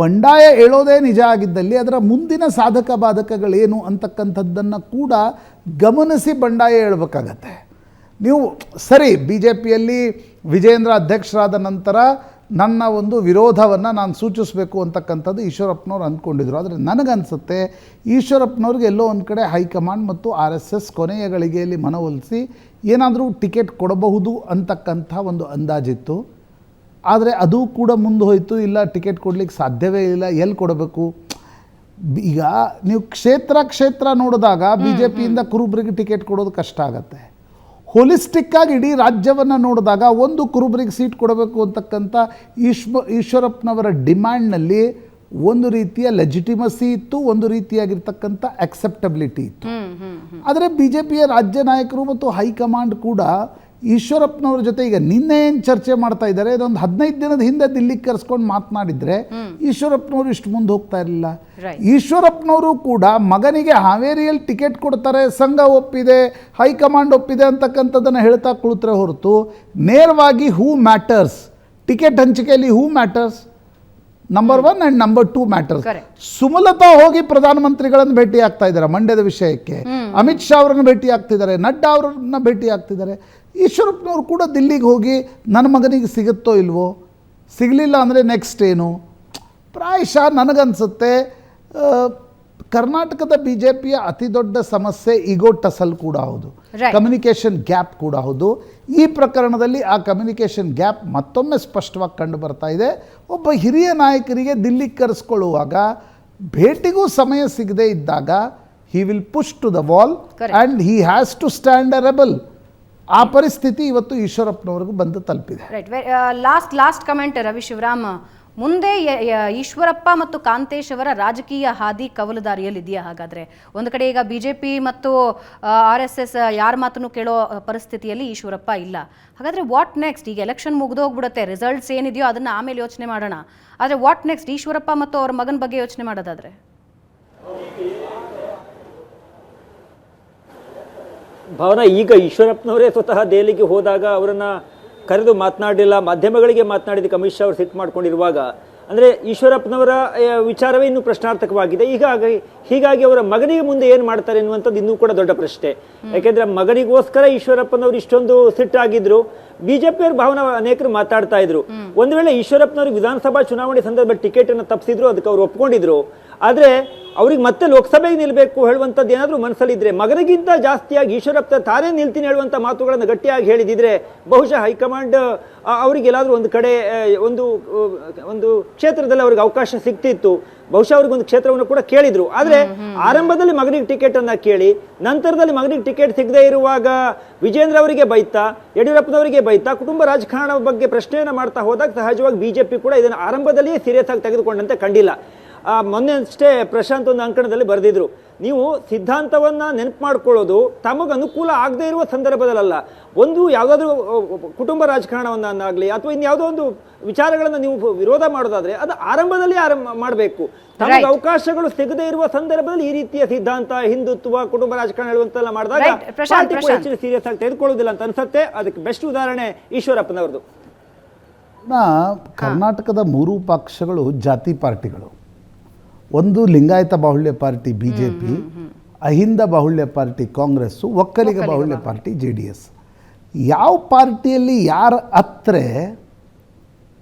ಬಂಡಾಯ ಹೇಳೋದೇ ನಿಜ ಆಗಿದ್ದಲ್ಲಿ ಅದರ ಮುಂದಿನ ಸಾಧಕ ಬಾಧಕಗಳೇನು ಅಂತಕ್ಕಂಥದ್ದನ್ನು ಕೂಡ ಗಮನಿಸಿ ಬಂಡಾಯ ಹೇಳಬೇಕಾಗತ್ತೆ. ನೀವು ಸರಿ, ಬಿ ಜೆ ಪಿಯಲ್ಲಿ ವಿಜೇಂದ್ರ ಅಧ್ಯಕ್ಷರಾದ ನಂತರ ನನ್ನ ಒಂದು ವಿರೋಧವನ್ನು ನಾನು ಸೂಚಿಸಬೇಕು ಅಂತಕ್ಕಂಥದ್ದು ಈಶ್ವರಪ್ಪನವ್ರು ಅಂದ್ಕೊಂಡಿದ್ರು. ಆದರೆ ನನಗನ್ಸುತ್ತೆ ಈಶ್ವರಪ್ಪನವ್ರಿಗೆ ಎಲ್ಲೋ ಒಂದು ಕಡೆ ಹೈಕಮಾಂಡ್ ಮತ್ತು RSS ಕೊನೆಯ ಗಳಿಗೆಯಲ್ಲಿ ಮನವೊಲಿಸಿ ಏನಾದರೂ ಟಿಕೆಟ್ ಕೊಡಬಹುದು ಅಂತಕ್ಕಂಥ ಒಂದು ಅಂದಾಜಿತ್ತು. ಆದರೆ ಅದು ಕೂಡ ಮುಂದೆ ಹೋಯಿತು. ಇಲ್ಲ, ಟಿಕೆಟ್ ಕೊಡಲಿಕ್ಕೆ ಸಾಧ್ಯವೇ ಇಲ್ಲ, ಎಲ್ಲಿ ಕೊಡಬೇಕು? ಈಗ ನೀವು ಕ್ಷೇತ್ರ ನೋಡಿದಾಗ ಬಿ ಜೆ ಪಿಯಿಂದ ಕುರುಬರಿಗೆ ಟಿಕೆಟ್ ಕೊಡೋದು ಕಷ್ಟ ಆಗತ್ತೆ. ಹೋಲಿಸ್ಟಿಕ್ಕಾಗಿ ಇಡೀ ರಾಜ್ಯವನ್ನು ನೋಡಿದಾಗ ಒಂದು ಕುರುಬರಿಗೆ ಸೀಟ್ ಕೊಡಬೇಕು ಅಂತಕ್ಕಂಥ ಈಶ್ವರಪ್ಪನವರ ಡಿಮ್ಯಾಂಡ್ನಲ್ಲಿ ಒಂದು ರೀತಿಯ ಲೆಜಿಟಿಮಸಿ ಇತ್ತು, ಒಂದು ರೀತಿಯಾಗಿರ್ತಕ್ಕಂಥ ಅಕ್ಸೆಪ್ಟಬಿಲಿಟಿ ಇತ್ತು. ಆದರೆ ಬಿ ಜೆ ಪಿಯ ರಾಜ್ಯ ನಾಯಕರು ಮತ್ತು ಹೈಕಮಾಂಡ್ ಕೂಡ ಈಶ್ವರಪ್ಪನವ್ರ ಜೊತೆ ಈಗ ನಿನ್ನೆ ಏನು ಚರ್ಚೆ ಮಾಡ್ತಾ ಇದ್ದಾರೆ, ಇದೊಂದು 15 ದಿನದ ಹಿಂದೆ ದಿಲ್ಲಿಗೆ ಕರೆಸ್ಕೊಂಡು ಮಾತನಾಡಿದರೆ ಈಶ್ವರಪ್ಪನವರು ಇಷ್ಟು ಮುಂದೆ ಹೋಗ್ತಾ ಇರಲಿಲ್ಲ. ಈಶ್ವರಪ್ಪನವರು ಕೂಡ ಮಗನಿಗೆ ಹಾವೇರಿಯಲ್ಲಿ ಟಿಕೆಟ್ ಕೊಡ್ತಾರೆ, ಸಂಘ ಒಪ್ಪಿದೆ, ಹೈಕಮಾಂಡ್ ಒಪ್ಪಿದೆ ಅಂತಕ್ಕಂಥದ್ದನ್ನು ಹೇಳ್ತಾ ಕುಳಿತರೆ ಹೊರತು ನೇರವಾಗಿ ಹೂ ಮ್ಯಾಟರ್ಸ್, ಟಿಕೆಟ್ ಹಂಚಿಕೆಯಲ್ಲಿ who matters, number 1 and number 2 matters. Sumalatha ಹೋಗಿ ಪ್ರಧಾನಮಂತ್ರಿಗಳನ್ನು ಭೇಟಿ ಆಗ್ತಾ ಇದ್ದಾರೆ ಮಂಡ್ಯದ ವಿಷಯಕ್ಕೆ, ಅಮಿತ್ ಶಾ ಅವರನ್ನು ಭೇಟಿ ಆಗ್ತಿದ್ದಾರೆ, ನಡ್ಡಾ ಅವರನ್ನ ಭೇಟಿ ಆಗ್ತಿದ್ದಾರೆ. ಈಶ್ವರಪ್ಪನವರು ಕೂಡ ದಿಲ್ಲಿಗೆ ಹೋಗಿ ನನ್ನ ಮಗನಿಗೆ ಸಿಗುತ್ತೋ ಇಲ್ವೋ, ಸಿಗಲಿಲ್ಲ ಅಂದರೆ ನೆಕ್ಸ್ಟ್ ಏನು? ಪ್ರಾಯಶಃ ನನಗನ್ಸುತ್ತೆ ಕರ್ನಾಟಕದ ಬಿ ಜೆ ಪಿಯ ಅತಿ ದೊಡ್ಡ ಸಮಸ್ಯೆ ಈಗೋ ಟಸಲ್ ಕೂಡ ಹೌದು, ಕಮ್ಯುನಿಕೇಷನ್ ಗ್ಯಾಪ್ ಕೂಡ ಹೌದು. ಈ ಪ್ರಕರಣದಲ್ಲಿ ಆ ಕಮ್ಯುನಿಕೇಷನ್ ಗ್ಯಾಪ್ ಮತ್ತೊಮ್ಮೆ ಸ್ಪಷ್ಟವಾಗಿ ಕಂಡು ಬರ್ತಾ ಇದೆ. ಒಬ್ಬ ಹಿರಿಯ ನಾಯಕರಿಗೆ ದಿಲ್ಲಿಗೆ ಕರೆಸ್ಕೊಳ್ಳುವಾಗ ಭೇಟಿಗೂ ಸಮಯ ಸಿಗದೇ ಇದ್ದಾಗ he will push to the wall and he has to stand a rebel. ಆ ಪರಿಸ್ಥಿತಿ ಇವತ್ತು ಈಶ್ವರಪ್ಪನವ್ರಿಗೂ ಬಂದು ತಲುಪಿದೆ. ಲಾಸ್ಟ್ ಕಮೆಂಟ್ ರವಿ ಶಿವರಾಮ್, ಮುಂದೆ ಈಶ್ವರಪ್ಪ ಮತ್ತು ಕಾಂತೇಶ್ ಅವರ ರಾಜಕೀಯ ಹಾದಿ ಕವಲುದಾರಿಯಲ್ಲಿದೆಯಾ? ಹಾಗಾದರೆ ಒಂದು ಕಡೆ ಈಗ BJP ಮತ್ತು RSS ಯಾರ ಮಾತನ್ನು ಕೇಳೋ ಪರಿಸ್ಥಿತಿಯಲ್ಲಿ ಈಶ್ವರಪ್ಪ ಇಲ್ಲ. ಹಾಗಾದರೆ ವಾಟ್ ನೆಕ್ಸ್ಟ್? ಈಗ ಎಲೆಕ್ಷನ್ ಮುಗಿದೋಗ್ಬಿಡುತ್ತೆ, ರಿಸಲ್ಟ್ಸ್ ಏನಿದೆಯೋ ಅದನ್ನು ಆಮೇಲೆ ಯೋಚನೆ ಮಾಡೋಣ. ಆದರೆ ವಾಟ್ ನೆಕ್ಸ್ಟ್? ಈಶ್ವರಪ್ಪ ಮತ್ತು ಅವ್ರ ಮಗನ ಬಗ್ಗೆ ಯೋಚನೆ ಮಾಡೋದಾದರೆ ಭಾವನಾ, ಈಗ ಈಶ್ವರಪ್ಪನವರೇ ಸ್ವತಃ ದೆಹಲಿಗೆ ಹೋದಾಗ ಅವರನ್ನು ಕರೆದು ಮಾತನಾಡಲಿಲ್ಲ, ಮಾಧ್ಯಮಗಳಿಗೆ ಮಾತನಾಡಿದ್ದಕ್ಕೆ ಅಮಿತ್ ಶಾ ಅವರು ಸಿಟ್ಟು ಮಾಡ್ಕೊಂಡಿರುವಾಗ, ಅಂದರೆ ಈಶ್ವರಪ್ಪನವರ ವಿಚಾರವೇ ಇನ್ನೂ ಪ್ರಶ್ನಾರ್ಥಕವಾಗಿದೆ. ಹೀಗಾಗಿ ಅವರ ಮಗನಿಗೆ ಮುಂದೆ ಏನು ಮಾಡ್ತಾರೆ ಎನ್ನುವಂಥದ್ದು ಇನ್ನೂ ಕೂಡ ದೊಡ್ಡ ಪ್ರಶ್ನೆ. ಯಾಕೆಂದರೆ ಮಗನಿಗೋಸ್ಕರ ಈಶ್ವರಪ್ಪನವರು ಇಷ್ಟೊಂದು ಸಿಟ್ಟಾಗಿದ್ರು. ಬಿಜೆಪಿಯವರು ಭಾವನಾ ಅನೇಕರು ಮಾತಾಡ್ತಾ ಇದ್ರು, ಒಂದು ವೇಳೆ ಈಶ್ವರಪ್ಪನವರು ವಿಧಾನಸಭಾ ಚುನಾವಣೆ ಸಂದರ್ಭದಲ್ಲಿ ಟಿಕೆಟ್ ಅನ್ನು ತಪ್ಪಿಸಿದ್ರು, ಅದಕ್ಕೆ ಅವರು ಒಪ್ಕೊಂಡಿದ್ರು. ಆದರೆ ಅವ್ರಿಗೆ ಮತ್ತೆ ಲೋಕಸಭೆಗೆ ನಿಲ್ಲಬೇಕು ಹೇಳುವಂಥದ್ದು ಏನಾದರೂ ಮನಸ್ಸಲ್ಲಿದ್ರೆ, ಮಗನಿಗಿಂತ ಜಾಸ್ತಿಯಾಗಿ ಈಶ್ವರಪ್ಪ ತಾನೇ ನಿಲ್ತೀನಿ ಹೇಳುವಂಥ ಮಾತುಗಳನ್ನು ಗಟ್ಟಿಯಾಗಿ ಹೇಳಿದಿದ್ರೆ ಬಹುಶಃ ಹೈಕಮಾಂಡ್ ಅವರಿಗೆಲ್ಲಾದರೂ ಒಂದು ಕಡೆ ಒಂದು ಕ್ಷೇತ್ರದಲ್ಲಿ ಅವ್ರಿಗೆ ಅವಕಾಶ ಸಿಗ್ತಿತ್ತು. ಬಹುಶಃ ಅವ್ರಿಗೊಂದು ಕ್ಷೇತ್ರವನ್ನು ಕೂಡ ಕೇಳಿದ್ರು. ಆದರೆ ಆರಂಭದಲ್ಲಿ ಮಗನಿಗೆ ಟಿಕೆಟ್ ಅನ್ನ ಕೇಳಿ ನಂತರದಲ್ಲಿ ಮಗನಿಗೆ ಟಿಕೆಟ್ ಸಿಗದೇ ಇರುವಾಗ ವಿಜೇಂದ್ರ ಅವರಿಗೆ ಬೈತಾ, ಯಡಿಯೂರಪ್ಪನವರಿಗೆ ಬೈತಾ, ಕುಟುಂಬ ರಾಜಕಾರಣ ಬಗ್ಗೆ ಪ್ರಶ್ನೆಯನ್ನು ಮಾಡ್ತಾ ಹೋದಾಗ ಸಹಜವಾಗಿ ಬಿಜೆಪಿ ಕೂಡ ಇದನ್ನು ಆರಂಭದಲ್ಲಿಯೇ ಸೀರಿಯಸ್ ಆಗಿ ತೆಗೆದುಕೊಂಡಂತೆ ಕಂಡಿಲ್ಲ. ಮೊನ್ನೆ ಅಷ್ಟೇ ಪ್ರಶಾಂತ್ ಒಂದು ಅಂಕಣದಲ್ಲಿ ಬರೆದಿದ್ರು, ನೀವು ಸಿದ್ಧಾಂತವನ್ನ ನೆನಪು ಮಾಡ್ಕೊಳ್ಳೋದು ತಮಗೆ ಅನುಕೂಲ ಆಗದೆ ಇರುವ ಸಂದರ್ಭದಲ್ಲ, ಒಂದು ಯಾವುದಾದ್ರೂ ಕುಟುಂಬ ರಾಜಕಾರಣವನ್ನಾಗಲಿ ಅಥವಾ ಇನ್ಯಾವುದೋ ಒಂದು ವಿಚಾರಗಳನ್ನು ನೀವು ವಿರೋಧ ಮಾಡೋದಾದ್ರೆ ಅದು ಆರಂಭದಲ್ಲಿ ಮಾಡಬೇಕು. ತಮಗೆ ಅವಕಾಶಗಳು ಸಿಗದೇ ಇರುವ ಸಂದರ್ಭದಲ್ಲಿ ಈ ರೀತಿಯ ಸಿದ್ಧಾಂತ, ಹಿಂದುತ್ವ, ಕುಟುಂಬ ರಾಜಕಾರಣ ಹೇಳುವಂತೆಲ್ಲ ಮಾಡಿದಾಗ ಹೆಚ್ಚಿನ ಸೀರಿಯಸ್ ಆಗಿ ತೆಗೆದುಕೊಳ್ಳೋದಿಲ್ಲ ಅಂತ ಅನ್ಸುತ್ತೆ. ಅದಕ್ಕೆ ಬೆಸ್ಟ್ ಉದಾಹರಣೆ ಈಶ್ವರಪ್ಪನವ್ರದ್ದು. ಕರ್ನಾಟಕದ 3 ಪಕ್ಷಗಳು ಜಾತಿ ಪಾರ್ಟಿಗಳು. ಒಂದು ಲಿಂಗಾಯತ ಬಾಹುಳ್ಯ ಪಾರ್ಟಿ BJP, ಅಹಿಂದ ಬಾಹುಳ್ಯ ಪಾರ್ಟಿ ಕಾಂಗ್ರೆಸ್ಸು, ಒಕ್ಕಲಿಗ ಬಾಹುಳ್ಯ ಪಾರ್ಟಿ JDS. ಯಾವ ಪಾರ್ಟಿಯಲ್ಲಿ ಯಾರು ಹತ್ರೆ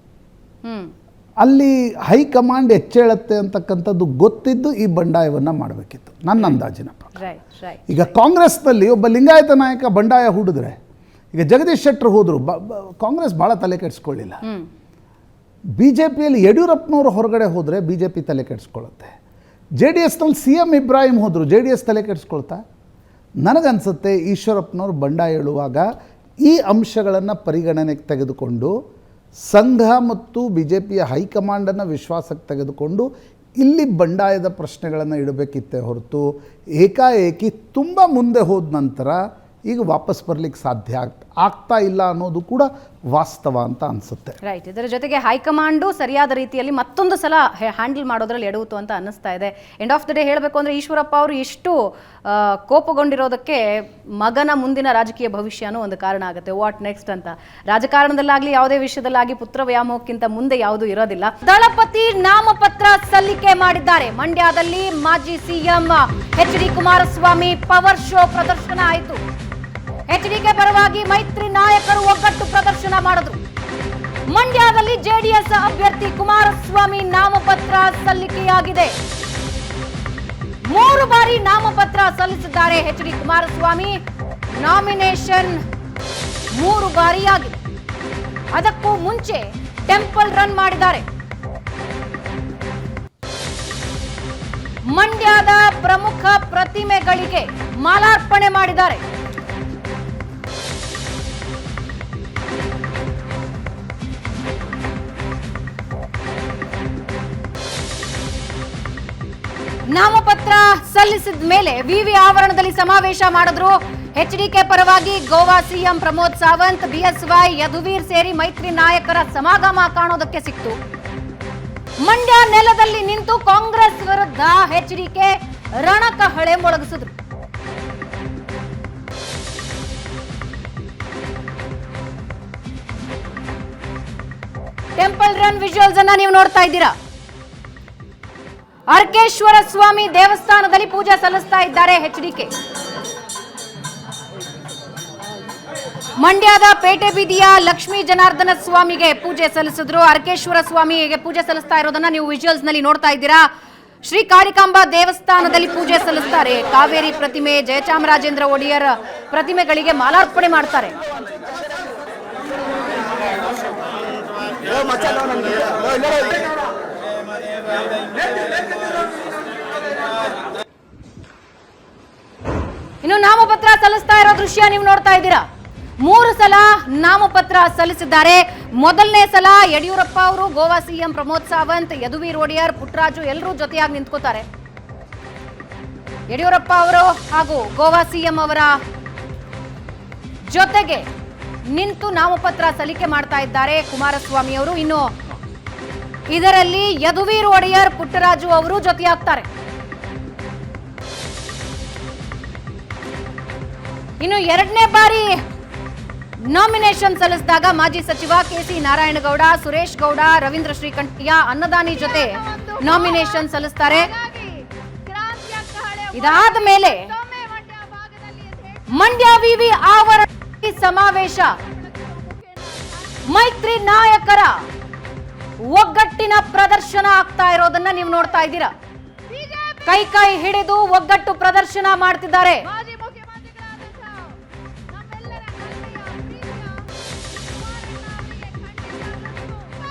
ಅಲ್ಲಿ ಹೈಕಮಾಂಡ್ ಎಚ್ಚೇಳುತ್ತೆ ಅಂತಕ್ಕಂಥದ್ದು ಗೊತ್ತಿದ್ದು ಈ ಬಂಡಾಯವನ್ನು ಮಾಡಬೇಕಿತ್ತು ನನ್ನ ಅಂದಾಜಿನ ಪ್ರಕಾರ. ಈಗ ಕಾಂಗ್ರೆಸ್ನಲ್ಲಿ ಒಬ್ಬ ಲಿಂಗಾಯತ ನಾಯಕ ಬಂಡಾಯ ಹೂಡಿದ್ರೆ, ಈಗ ಜಗದೀಶ್ ಶೆಟ್ಟರ್ ಹೋದರು, ಕಾಂಗ್ರೆಸ್ ಭಾಳ ತಲೆ ಕೆಡಿಸ್ಕೊಳ್ಳಿಲ್ಲ. ಬಿ ಜೆ ಪಿಯಲ್ಲಿ ಯಡಿಯೂರಪ್ಪನವರು ಹೊರಗಡೆ ಹೋದರೆ ಬಿ ಜೆ ಪಿ ತಲೆ ಕೆಡಿಸ್ಕೊಳ್ಳುತ್ತೆ. ಜೆ ಡಿ ಎಸ್ನಲ್ಲಿ ಸಿ ಎಮ್ ಇಬ್ರಾಹಿಂ ಹೋದರು, ಜೆ ಡಿ ಎಸ್ ತಲೆ ಕೆಡಿಸ್ಕೊಳ್ತಾ? ನನಗನ್ಸುತ್ತೆ ಈಶ್ವರಪ್ಪನವರು ಬಂಡಾಯ ಹೇಳುವಾಗ ಈ ಅಂಶಗಳನ್ನು ಪರಿಗಣನೆಗೆ ತೆಗೆದುಕೊಂಡು ಸಂಘ ಮತ್ತು ಬಿ ಜೆ ಪಿಯ ಹೈಕಮಾಂಡನ್ನು ವಿಶ್ವಾಸಕ್ಕೆ ತೆಗೆದುಕೊಂಡು ಇಲ್ಲಿ ಬಂಡಾಯದ ಪ್ರಶ್ನೆಗಳನ್ನು ಇಡಬೇಕಿತ್ತೇ ಹೊರತು ಏಕಾಏಕಿ ತುಂಬ ಮುಂದೆ ಹೋದ ನಂತರ ಈಗ ವಾಪಸ್ ಬರಲಿಕ್ಕೆ ಸಾಧ್ಯ ಆಗ್ತಾ ಇಲ್ಲ ಅನ್ನೋದು ಕೂಡ ವಾಸ್ತವ ಅಂತ ಅನಿಸುತ್ತೆ. ರೈಟ್. ಇದರ ಜೊತೆಗೆ ಹೈಕಮಾಂಡು ಸರಿಯಾದ ರೀತಿಯಲ್ಲಿ ಮತ್ತೊಂದು ಸಲ ಹ್ಯಾಂಡಲ್ ಮಾಡೋದ್ರಲ್ಲಿ ಎಡವುತು ಅಂತ ಅನ್ನಿಸ್ತಾ ಇದೆ. ಎಂಡ್ ಆಫ್ ದ ಡೇ ಹೇಳಬೇಕು ಅಂದರೆ ಈಶ್ವರಪ್ಪ ಅವರು ಎಷ್ಟು ಕೋಪಗೊಂಡಿರೋದಕ್ಕೆ ಮಗನ ಮುಂದಿನ ರಾಜಕೀಯ ಭವಿಷ್ಯನೂ ಒಂದು ಕಾರಣ ಆಗುತ್ತೆ. ವಾಟ್ ನೆಕ್ಸ್ಟ್ ಅಂತ ರಾಜಕಾರಣದಲ್ಲಾಗಲಿ ಯಾವುದೇ ವಿಷಯದಲ್ಲಾಗಿ ಪುತ್ರ ವ್ಯಾಮೋಹಕ್ಕಿಂತ ಮುಂದೆ ಯಾವುದೂ ಇರೋದಿಲ್ಲ. ದಳಪತಿ ನಾಮಪತ್ರ ಸಲ್ಲಿಕೆ ಮಾಡಿದ್ದಾರೆ. ಮಂಡ್ಯದಲ್ಲಿ ಮಾಜಿ CM HD. Kumaraswamy power show ಪ್ರದರ್ಶನ ಆಯಿತು. ಎಚ್ಡಿಕೆ ಪರವಾಗಿ ಮೈತ್ರಿ ನಾಯಕರು ಒಗ್ಗಟ್ಟು ಪ್ರದರ್ಶನ ಮಾಡಿದ್ರು. ಮಂಡ್ಯದಲ್ಲಿ ಜೆಡಿಎಸ್ ಅಭ್ಯರ್ಥಿ ಕುಮಾರಸ್ವಾಮಿ ನಾಮಪತ್ರ ಸಲ್ಲಿಕೆಯಾಗಿದೆ. 3 ಬಾರಿ ನಾಮಪತ್ರ ಸಲ್ಲಿಸಿದ್ದಾರೆ ಎಚ್.ಡಿ. ಕುಮಾರಸ್ವಾಮಿ. ನಾಮಿನೇಷನ್ 3 ಬಾರಿ ಆಗಿದೆ. ಅದಕ್ಕೂ ಮುಂಚೆ ಟೆಂಪಲ್ ರನ್ ಮಾಡಿದ್ದಾರೆ. ಮಂಡ್ಯದ ಪ್ರಮುಖ ಪ್ರತಿಮೆಗಳಿಗೆ ಮಾಲಾರ್ಪಣೆ ಮಾಡಿದ್ದಾರೆ. ನಾಮಪತ್ರ ಸಲ್ಲಿಸಿದ ಮೇಲೆ ವಿವಿ ಆವರಣದಲ್ಲಿ ಸಮಾವೇಶ ಮಾಡಿದ್ರು. ಎಚ್ಡಿಕೆ ಪರವಾಗಿ ಗೋವಾ ಸಿಎಂ ಪ್ರಮೋದ್ ಸಾವಂತ್, ಬಿಎಸ್ವೈ, ಯದುವೀರ್ ಸೇರಿ ಮೈತ್ರಿ ನಾಯಕರ ಸಮಾಗಮ ಕಾಣೋದಕ್ಕೆ ಸಿಕ್ತು. ಮಂಡ್ಯ ನೆಲದಲ್ಲಿ ನಿಂತು ಕಾಂಗ್ರೆಸ್ ವಿರುದ್ಧ ಎಚ್ಡಿಕೆ ರಣಕಹಳೆ ಮೊಳಗಿಸಿದ್ರು. ಟೆಂಪಲ್ ರನ್ ವಿಜುವಲ್ಸ್ ಅನ್ನ ನೀವು ನೋಡ್ತಾ ಇದ್ದೀರಾ. ಅರ್ಕೇಶ್ವರ ಸ್ವಾಮಿ ದೇವಸ್ಥಾನದಲ್ಲಿ ಪೂಜೆ ಸಲ್ಲಿಸ್ತಾ ಇದ್ದಾರೆ ಎಚ್ಡಿಕೆ. ಮಂಡ್ಯದ ಪೇಟೆ ಬೀದಿಯ ಲಕ್ಷ್ಮೀ ಜನಾರ್ದನ ಸ್ವಾಮಿಗೆ ಪೂಜೆ ಸಲ್ಲಿಸಿದ್ರು. ಅರ್ಕೇಶ್ವರ ಸ್ವಾಮಿಗೆ ಪೂಜೆ ಸಲ್ಲಿಸ್ತಾ ಇರೋದನ್ನ ನೀವು ವಿಜುವಲ್ಸ್ ನಲ್ಲಿ ನೋಡ್ತಾ ಇದ್ದೀರಾ. ಶ್ರೀ ಕಾಳಿಕಾಂಬಾ ದೇವಸ್ಥಾನದಲ್ಲಿ ಪೂಜೆ ಸಲ್ಲಿಸ್ತಾರೆ. ಕಾವೇರಿ ಪ್ರತಿಮೆ, ಜಯಚಾಮರಾಜೇಂದ್ರ ಒಡೆಯರ್ ಪ್ರತಿಮೆಗಳಿಗೆ ಮಾಲಾರ್ಪಣೆ ಮಾಡ್ತಾರೆ. ಇನ್ನು ನಾಮಪತ್ರ ಸಲ್ಲಿಸ್ತಾ ಇರೋ ದೃಶ್ಯ ನೀವು ನೋಡ್ತಾ ಇದ್ದೀರಾ. 3 ಸಲ ನಾಮಪತ್ರ ಸಲ್ಲಿಸಿದ್ದಾರೆ. ಮೊದಲನೇ ಸಲ ಯಡಿಯೂರಪ್ಪ ಅವರು, ಗೋವಾ ಸಿಎಂ ಪ್ರಮೋದ್ ಸಾವಂತ್, ಯದುವೀರ್ ಒಡೆಯರ್, ಪುಟ್ಟರಾಜು ಎಲ್ಲರೂ ಜೊತೆಯಾಗಿ ನಿಂತ್ಕೋತಾರೆ. ಯಡಿಯೂರಪ್ಪ ಅವರು ಹಾಗೂ ಗೋವಾ ಸಿಎಂ ಅವರ ಜೊತೆಗೆ ನಿಂತು ನಾಮಪತ್ರ ಸಲ್ಲಿಕೆ ಮಾಡ್ತಾ ಇದ್ದಾರೆ ಕುಮಾರಸ್ವಾಮಿ ಅವರು. ಇನ್ನು ಇದರಲ್ಲಿ ಯದುವೀರ್ ಒಡೆಯರ್, ಪುಟ್ಟರಾಜು ಅವರು ಜೊತೆಯಾಗ್ತಾರೆ. ಇನ್ನು 2ನೇ ಬಾರಿ ನಾಮಿನೇಷನ್ ಸಲ್ಲಿಸಿದಾಗ ಮಾಜಿ ಸಚಿವ ಕೆಸಿ ನಾರಾಯಣಗೌಡ, ಸುರೇಶ್ ಗೌಡ, ರವೀಂದ್ರ ಶ್ರೀಕಂಠಯ್ಯ, ಅನ್ನದಾನಿ ಜೊತೆ ನಾಮಿನೇಷನ್ ಸಲ್ಲಿಸ್ತಾರೆ. ಇದಾದ ಮೇಲೆ ಮಂಡ್ಯ ವಿವಿ ಆವರಣ ಸಮಾವೇಶ, ಮೈತ್ರಿ ನಾಯಕರ ಒಗ್ಗಟ್ಟಿನ ಪ್ರದರ್ಶನ ಆಗ್ತಾ ಇರೋದನ್ನ ನೀವು ನೋಡ್ತಾ ಇದ್ದೀರಾ. ಕೈ ಕೈ ಹಿಡಿದು ಒಗ್ಗಟ್ಟು ಪ್ರದರ್ಶನ ಮಾಡ್ತಿದ್ದಾರೆ.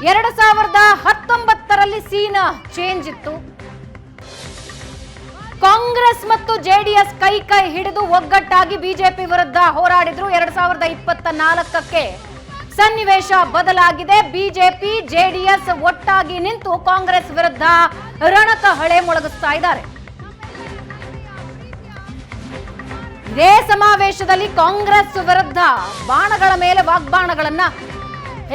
2019ರಲ್ಲಿ ಸೀನ್ ಚೇಂಜ್ ಇತ್ತು. ಕಾಂಗ್ರೆಸ್ ಮತ್ತು ಜೆಡಿಎಸ್ ಕೈ ಕೈ ಹಿಡಿದು ಒಗ್ಗಟ್ಟಾಗಿ ಬಿಜೆಪಿ ವಿರುದ್ಧ ಹೋರಾಡಿದ್ರು. 2024ಕ್ಕೆ ಸನ್ನಿವೇಶ ಬದಲಾಗಿದೆ. ಬಿಜೆಪಿ ಜೆಡಿಎಸ್ ಒಟ್ಟಾಗಿ ನಿಂತು ಕಾಂಗ್ರೆಸ್ ವಿರುದ್ಧ ರಣಕಹಳೆ ಮೊಳಗಿಸ್ತಾ ಇದ್ದಾರೆ. ಇದೇ ಸಮಾವೇಶದಲ್ಲಿ ಕಾಂಗ್ರೆಸ್ ವಿರುದ್ಧ ಬಾಣಗಳ ಮೇಲೆ ವಾಗ್ಬಾಣಗಳನ್ನ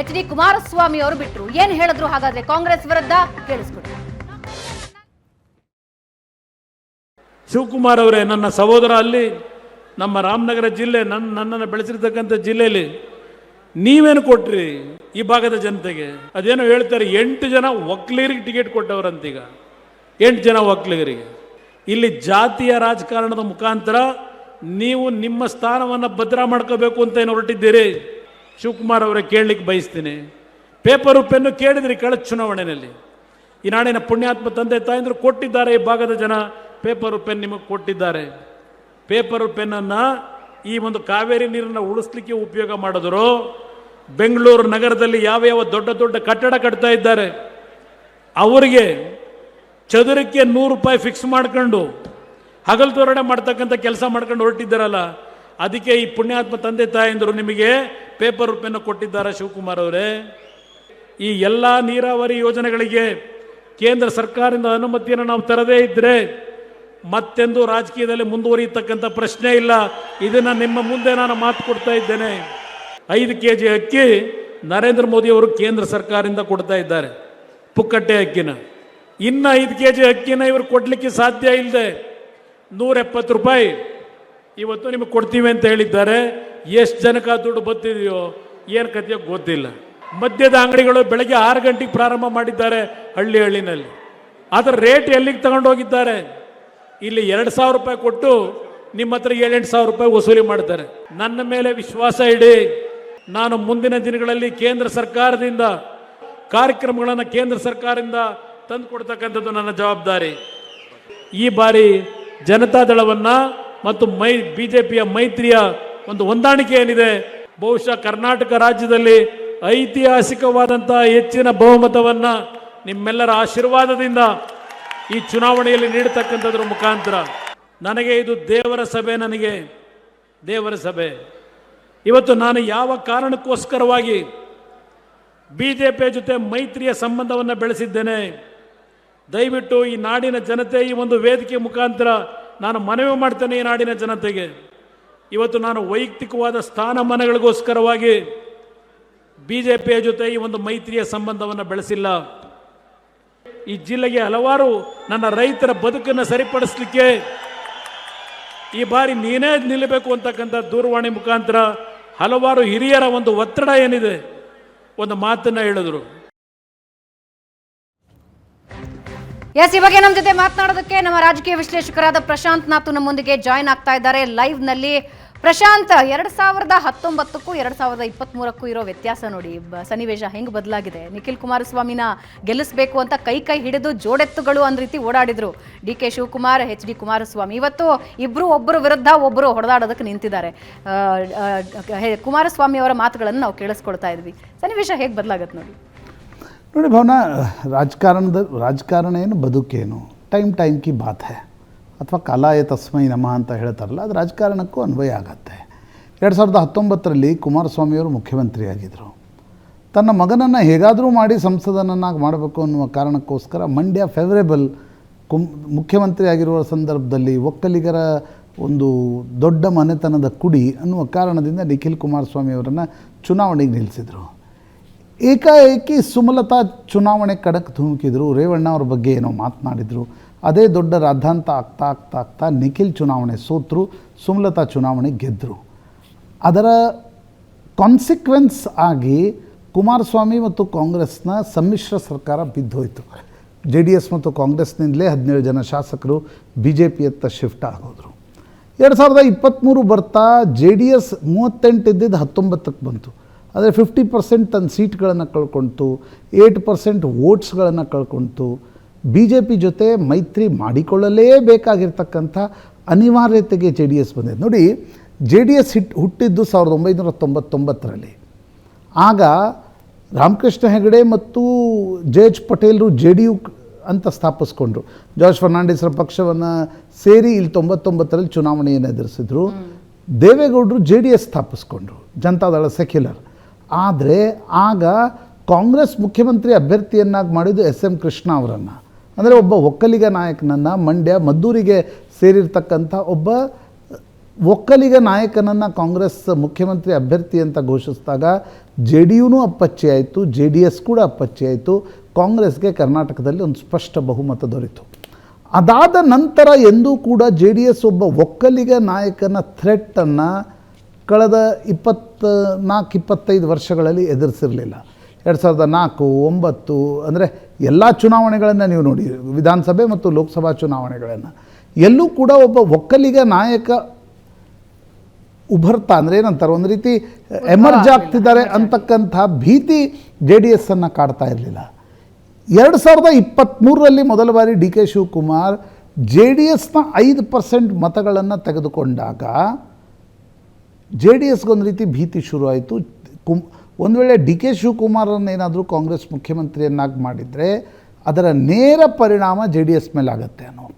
ಎಚ್.ಡಿ. ಕುಮಾರಸ್ವಾಮಿ ಅವರು ಬಿಟ್ರು. ಏನ್ ಹೇಳಿದ್ರು ಹಾಗಾದ್ರೆ ಕಾಂಗ್ರೆಸ್ ವಿರುದ್ಧ ಕೇಳಿಸ್ಕೊಡಿ. ಶಿವಕುಮಾರ್ ಅವರೇ, ನನ್ನ ಸಹೋದರ ಅಲ್ಲಿ ನಮ್ಮ ರಾಮನಗರ ಜಿಲ್ಲೆ, ನನ್ನನ್ನು ಬೆಳೆಸಿರ್ತಕ್ಕಂಥ ಜಿಲ್ಲೆಯಲ್ಲಿ ನೀವೇನು ಕೊಟ್ರಿ ಈ ಭಾಗದ ಜನತೆಗೆ? ಅದೇನೋ ಹೇಳ್ತಾರೆ, 8 ಜನ ಒಕ್ಕಲಿಗರಿಗೆ ಟಿಕೆಟ್ ಕೊಟ್ಟವರಂತೀಗ. 8 ಜನ ಒಕ್ಕಲಿಗರಿಗೆ. ಇಲ್ಲಿ ಜಾತಿಯ ರಾಜಕಾರಣದ ಮುಖಾಂತರ ನೀವು ನಿಮ್ಮ ಸ್ಥಾನವನ್ನು ಭದ್ರ ಮಾಡ್ಕೋಬೇಕು ಅಂತ ಏನು ಹೊರಟಿದ್ದೀರಿ? ಶಿವಕುಮಾರ್ ಅವರೇ, ಕೇಳಲಿಕ್ಕೆ ಬಯಸ್ತೀನಿ. ಪೇಪರು ಪೆನ್ನು ಕೇಳಿದ್ರಿ ಕಳೆದ ಚುನಾವಣೆಯಲ್ಲಿ. ಈ ನಾಡಿನ ಪುಣ್ಯಾತ್ಮ ತಂದೆ ತಾಯಂದ್ರು ಕೊಟ್ಟಿದ್ದಾರೆ. ಈ ಭಾಗದ ಜನ ಪೇಪರು ಪೆನ್ ನಿಮಗೆ ಕೊಟ್ಟಿದ್ದಾರೆ. ಪೇಪರು ಪೆನ್ನನ್ನು ಈ ಒಂದು ಕಾವೇರಿ ನೀರನ್ನು ಉಳಿಸ್ಲಿಕ್ಕೆ ಉಪಯೋಗ ಮಾಡಿದ್ರು, ಬೆಂಗಳೂರು ನಗರದಲ್ಲಿ ಯಾವ ದೊಡ್ಡ ದೊಡ್ಡ ಕಟ್ಟಡ ಕಟ್ತಾ ಇದ್ದಾರೆ ಅವರಿಗೆ ಚದುರಕ್ಕೆ 100 ರೂಪಾಯಿ ಫಿಕ್ಸ್ ಮಾಡ್ಕೊಂಡು ಹಗಲು ತೋರಣೆ ಮಾಡ್ತಕ್ಕಂಥ ಕೆಲಸ ಮಾಡ್ಕೊಂಡು ಹೊರಟಿದ್ದಾರಲ್ಲ, ಅದಕ್ಕೆ ಈ ಪುಣ್ಯಾತ್ಮ ತಂದೆ ತಾಯಂದರು ನಿಮಗೆ ಪೇಪರ್ ರೂಪನ್ನು ಕೊಟ್ಟಿದ್ದಾರೆ. ಶಿವಕುಮಾರ್ ಅವರೇ, ಈ ಎಲ್ಲ ನೀರಾವರಿ ಯೋಜನೆಗಳಿಗೆ ಕೇಂದ್ರ ಸರ್ಕಾರದಿಂದ ಅನುಮತಿಯನ್ನು ನಾವು ತರದೇ ಇದ್ದರೆ ಮತ್ತೆಂದು ರಾಜಕೀಯದಲ್ಲಿ ಮುಂದುವರಿಯತಕ್ಕಂಥ ಪ್ರಶ್ನೆ ಇಲ್ಲ. ಇದನ್ನು ನಿಮ್ಮ ಮುಂದೆ ನಾನು ಮಾತು ಕೊಡ್ತಾ ಇದ್ದೇನೆ. 5 kg ಅಕ್ಕಿ ನರೇಂದ್ರ ಮೋದಿ ಅವರು ಕೇಂದ್ರ ಸರ್ಕಾರದಿಂದ ಕೊಡ್ತಾ ಇದ್ದಾರೆ, ಪುಕ್ಕಟ್ಟೆ ಅಕ್ಕಿನ. ಇನ್ನು 5 kg ಅಕ್ಕಿನ ಇವರು ಕೊಡಲಿಕ್ಕೆ ಸಾಧ್ಯ ಇಲ್ಲದೆ 170 ರೂಪಾಯಿ ಇವತ್ತು ನಿಮಗೆ ಕೊಡ್ತೀವಿ ಅಂತ ಹೇಳಿದ್ದಾರೆ. ಎಷ್ಟು ಜನಕ್ಕೆ ದುಡ್ಡು ಬರ್ತಿದೆಯೋ ಏನು ಕಥೆಯೋ ಗೊತ್ತಿಲ್ಲ. ಮದ್ಯದ ಅಂಗಡಿಗಳು ಬೆಳಗ್ಗೆ 6 ಗಂಟೆಗೆ ಪ್ರಾರಂಭ ಮಾಡಿದ್ದಾರೆ ಹಳ್ಳಿನಲ್ಲಿ. ಅದರ ರೇಟ್ ಎಲ್ಲಿಗೆ ತಗೊಂಡೋಗಿದ್ದಾರೆ? ಇಲ್ಲಿ 2,000 ರೂಪಾಯಿ ಕೊಟ್ಟು ನಿಮ್ಮ ಹತ್ರ 7,000 ರೂಪಾಯಿ ವಸೂಲಿ ಮಾಡ್ತಾರೆ. ನನ್ನ ಮೇಲೆ ವಿಶ್ವಾಸ ಇಡಿ. ನಾನು ಮುಂದಿನ ದಿನಗಳಲ್ಲಿ ಕೇಂದ್ರ ಸರ್ಕಾರದಿಂದ ಕಾರ್ಯಕ್ರಮಗಳನ್ನು ಕೇಂದ್ರ ಸರ್ಕಾರದಿಂದ ತಂದು ಕೊಡ್ತಕ್ಕಂಥದ್ದು ನನ್ನ ಜವಾಬ್ದಾರಿ. ಈ ಬಾರಿ ಜನತಾದಳವನ್ನ ಮತ್ತು ಬಿಜೆಪಿಯ ಮೈತ್ರಿಯ ಒಂದು ಹೊಂದಾಣಿಕೆ ಏನಿದೆ, ಬಹುಶಃ ಕರ್ನಾಟಕ ರಾಜ್ಯದಲ್ಲಿ ಐತಿಹಾಸಿಕವಾದಂತಹ ಹೆಚ್ಚಿನ ಬಹುಮತವನ್ನ ನಿಮ್ಮೆಲ್ಲರ ಆಶೀರ್ವಾದದಿಂದ ಈ ಚುನಾವಣೆಯಲ್ಲಿ ನೀಡತಕ್ಕಂಥದ್ರ ಮುಖಾಂತರ ನನಗೆ ಇದು ದೇವರ ಸಭೆ. ನನಗೆ ದೇವರ ಸಭೆ. ಇವತ್ತು ನಾನು ಯಾವ ಕಾರಣಕ್ಕೋಸ್ಕರವಾಗಿ ಬಿಜೆಪಿಯ ಜೊತೆ ಮೈತ್ರಿಯ ಸಂಬಂಧವನ್ನು ಬೆಳೆಸಿದ್ದೇನೆ, ದಯವಿಟ್ಟು ಈ ನಾಡಿನ ಜನತೆ ಈ ಒಂದು ವೇದಿಕೆ ಮುಖಾಂತರ ನಾನು ಮನವಿ ಮಾಡ್ತೇನೆ. ಈ ನಾಡಿನ ಜನತೆಗೆ ಇವತ್ತು ನಾನು ವೈಯಕ್ತಿಕವಾದ ಸ್ಥಾನಮಾನಗಳಿಗೋಸ್ಕರವಾಗಿ ಬಿಜೆಪಿಯ ಜೊತೆ ಈ ಒಂದು ಮೈತ್ರಿಯ ಸಂಬಂಧವನ್ನು ಬೆಳೆಸಿಲ್ಲ. ಈ ಜಿಲ್ಲೆಗೆ ಹಲವಾರು ನನ್ನ ರೈತರ ಬದುಕನ್ನು ಸರಿಪಡಿಸಲಿಕ್ಕೆ ಈ ಬಾರಿ ನೀನೇ ನಿಲ್ಲಬೇಕು ಅಂತಕ್ಕಂಥ ದೂರವಾಣಿ ಮುಖಾಂತರ ಹಲವಾರು ಹಿರಿಯರ ಒಂದು ಒತ್ತಡ ಏನಿದೆ, ಒಂದು ಮಾತನ್ನ ಹೇಳಿದ್ರು. ಎಸ್, ಈ ಬಗ್ಗೆ ನಮ್ಮ ಜೊತೆ ಮಾತನಾಡೋದಕ್ಕೆ ನಮ್ಮ ರಾಜಕೀಯ ವಿಶ್ಲೇಷಕರಾದ ಪ್ರಶಾಂತ್ ನಾತು ನಮ್ಮೊಂದಿಗೆ ಜಾಯ್ನ್ ಆಗ್ತಾ ಇದ್ದಾರೆ ಲೈವ್ ನಲ್ಲಿ. ಪ್ರಶಾಂತ್, 2019ಕ್ಕೂ 2023ಕ್ಕೂ ಇರೋ ವ್ಯತ್ಯಾಸ ನೋಡಿ, ಸನ್ನಿವೇಶ ಹೆಂಗೆ ಬದಲಾಗಿದೆ. ನಿಖಿಲ್ ಕುಮಾರಸ್ವಾಮಿನ ಗೆಲ್ಲಿಸಬೇಕು ಅಂತ ಕೈ ಹಿಡಿದು ಜೋಡೆತ್ತುಗಳು ಅಂದ ರೀತಿ ಓಡಾಡಿದ್ರು DK ಶಿವಕುಮಾರ್, HD ಕುಮಾರಸ್ವಾಮಿ. ಇವತ್ತು ಇಬ್ರು ಒಬ್ಬರು ವಿರುದ್ಧ ಒಬ್ಬರು ಹೊಡೆದಾಡೋದಕ್ಕೆ ನಿಂತಿದ್ದಾರೆ. ಕುಮಾರಸ್ವಾಮಿ ಅವರ ಮಾತುಗಳನ್ನು ನಾವು ಕೇಳಿಸ್ಕೊಳ್ತಾ ಇದ್ವಿ. ಸನ್ನಿವೇಶ ಹೇಗೆ ಬದಲಾಗತ್ತೆ ನೋಡಿ. ನೋಡಿ ಭಾವನಾ, ರಾಜಕಾರಣ ಏನು ಬದುಕೇನು, ಟೈಮ್ ಕಿ ಬಾತ್ ಹೈ ಅಥವಾ ಕಾಲಾಯ ತಸ್ಮೈ ನಮಃ ಅಂತ ಹೇಳ್ತಾರಲ್ಲ, ಅದು ರಾಜಕಾರಣಕ್ಕೂ ಅನ್ವಯ ಆಗತ್ತೆ. 2019ರಲ್ಲಿ ಕುಮಾರಸ್ವಾಮಿಯವರು ಮುಖ್ಯಮಂತ್ರಿಯಾಗಿದ್ದರು. ತನ್ನ ಮಗನನ್ನು ಹೇಗಾದರೂ ಮಾಡಿ ಸಂಸದನನ್ನಾಗಿ ಮಾಡಬೇಕು ಅನ್ನುವ ಕಾರಣಕ್ಕೋಸ್ಕರ ಮಂಡ್ಯ ಫೇವರೇಬಲ್ ಮುಖ್ಯಮಂತ್ರಿ ಆಗಿರುವ ಸಂದರ್ಭದಲ್ಲಿ ಒಕ್ಕಲಿಗರ ಒಂದು ದೊಡ್ಡ ಮನೆತನದ ಕುಡಿ ಅನ್ನುವ ಕಾರಣದಿಂದ ನಿಖಿಲ್ ಕುಮಾರಸ್ವಾಮಿಯವರನ್ನು ಚುನಾವಣೆಗೆ ನಿಲ್ಲಿಸಿದರು. ಏಕಾಏಕಿ ಸುಮಲತಾ ಚುನಾವಣೆ ಕಡಕ್ಕೆ ಧುಮುಕಿದ್ರು. ರೇವಣ್ಣ ಅವ್ರ ಬಗ್ಗೆ ಏನೋ ಮಾತನಾಡಿದರು. ಅದೇ ದೊಡ್ಡ ರಾದ್ಧಾಂತ ಆಗ್ತಾ ನಿಖಿಲ್ ಚುನಾವಣೆ ಸೋತರು, ಸುಮಲತಾ ಚುನಾವಣೆ ಗೆದ್ದರು. ಅದರ ಕಾನ್ಸಿಕ್ವೆನ್ಸ್ ಆಗಿ ಕುಮಾರಸ್ವಾಮಿ ಮತ್ತು ಕಾಂಗ್ರೆಸ್ನ ಸಮ್ಮಿಶ್ರ ಸರ್ಕಾರ ಬಿದ್ದೋಯ್ತು. JDS ಮತ್ತು ಕಾಂಗ್ರೆಸ್ನಿಂದಲೇ 17 ಜನ ಶಾಸಕರು BJPಯತ್ತ ಶಿಫ್ಟ್ ಆಗೋದ್ರು. 2023 ಬರ್ತಾ JDS 38 ಇದ್ದಿದ್ದು 19ಕ್ಕೆ ಬಂತು. ಆದರೆ 50% ತನ್ನ ಸೀಟ್ಗಳನ್ನು ಕಳ್ಕೊಳ್ತು, 8% ವೋಟ್ಸ್ಗಳನ್ನು ಕಳ್ಕೊಳ್ತು. BJP ಜೊತೆ ಮೈತ್ರಿ ಮಾಡಿಕೊಳ್ಳಲೇಬೇಕಾಗಿರ್ತಕ್ಕಂಥ ಅನಿವಾರ್ಯತೆಗೆ JDS ಬಂದಿದೆ. ನೋಡಿ, JDS ಹುಟ್ಟಿದ್ದು 1999ರಲ್ಲಿ. ಆಗ ರಾಮಕೃಷ್ಣ ಹೆಗಡೆ ಮತ್ತು JH ಪಟೇಲರು JDU ಅಂತ ಸ್ಥಾಪಿಸ್ಕೊಂಡ್ರು. ಜಾರ್ಜ್ ಫರ್ನಾಂಡಿಸ್ರ ಪಕ್ಷವನ್ನು ಸೇರಿ ಇಲ್ಲಿ 99ರಲ್ಲಿ ಚುನಾವಣೆಯನ್ನು ಎದುರಿಸಿದ್ರು. ದೇವೇಗೌಡರು JDS ಸ್ಥಾಪಿಸ್ಕೊಂಡ್ರು, ಜನತಾದಳ ಸೆಕ್ಯುಲರ್. ಆದರೆ ಆಗ ಕಾಂಗ್ರೆಸ್ ಮುಖ್ಯಮಂತ್ರಿ ಅಭ್ಯರ್ಥಿಯನ್ನಾಗಿ ಮಾಡಿದ್ದು SM ಕೃಷ್ಣ ಅವರನ್ನು, ಅಂದರೆ ಒಬ್ಬ ಒಕ್ಕಲಿಗ ನಾಯಕನನ್ನು, ಮಂಡ್ಯ ಮದ್ದೂರಿಗೆ ಸೇರಿರ್ತಕ್ಕಂಥ ಒಬ್ಬ ಒಕ್ಕಲಿಗ ನಾಯಕನನ್ನು ಕಾಂಗ್ರೆಸ್ ಮುಖ್ಯಮಂತ್ರಿ ಅಭ್ಯರ್ಥಿ ಅಂತ ಘೋಷಿಸಿದಾಗ JDUನೂ ಅಪ್ಪಚ್ಚಿ ಆಯಿತು, JDS ಕೂಡ ಅಪ್ಪಚ್ಚಿ ಆಯಿತು. ಕಾಂಗ್ರೆಸ್ಗೆ ಕರ್ನಾಟಕದಲ್ಲಿ ಒಂದು ಸ್ಪಷ್ಟ ಬಹುಮತ ದೊರೆಯಿತು. ಅದಾದ ನಂತರ ಎಂದೂ ಕೂಡ JDS ಒಬ್ಬ ಒಕ್ಕಲಿಗ ನಾಯಕನ ಥ್ರೆಟ್ಟನ್ನು ಕಳೆದ 24-25 ವರ್ಷಗಳಲ್ಲಿ ಎದುರಿಸಿರಲಿಲ್ಲ. 2004, 2009 ಅಂದರೆ ಎಲ್ಲ ಚುನಾವಣೆಗಳನ್ನು ನೀವು ನೋಡಿ, ವಿಧಾನಸಭೆ ಮತ್ತು ಲೋಕಸಭಾ ಚುನಾವಣೆಗಳನ್ನು, ಎಲ್ಲೂ ಕೂಡ ಒಬ್ಬ ಒಕ್ಕಲಿಗ ನಾಯಕ ಉಭರ್ತಾ ಅಂದರೆ ಏನಂತಾರೆ, ಒಂದು ರೀತಿ ಎಮರ್ಜ್ ಆಗ್ತಿದ್ದಾರೆ ಅಂತಕ್ಕಂಥ ಭೀತಿ JDSನ್ನು ಕಾಡ್ತಾ ಇರಲಿಲ್ಲ. 2023ರಲ್ಲಿ ಮೊದಲ ಬಾರಿ DK ಶಿವಕುಮಾರ್ JDSನ 5% ಮತಗಳನ್ನು ತೆಗೆದುಕೊಂಡಾಗ JDSಗೊಂದು ರೀತಿ ಭೀತಿ ಶುರುವಾಯಿತು. ಒಂದು ವೇಳೆ ಡಿ ಕೆ ಶಿವಕುಮಾರನ್ನೇನಾದರೂ ಕಾಂಗ್ರೆಸ್ ಮುಖ್ಯಮಂತ್ರಿಯನ್ನಾಗಿ ಮಾಡಿದರೆ ಅದರ ನೇರ ಪರಿಣಾಮ ಜೆ ಡಿ ಎಸ್ ಮೇಲೆ ಆಗುತ್ತೆ ಅನ್ನೋ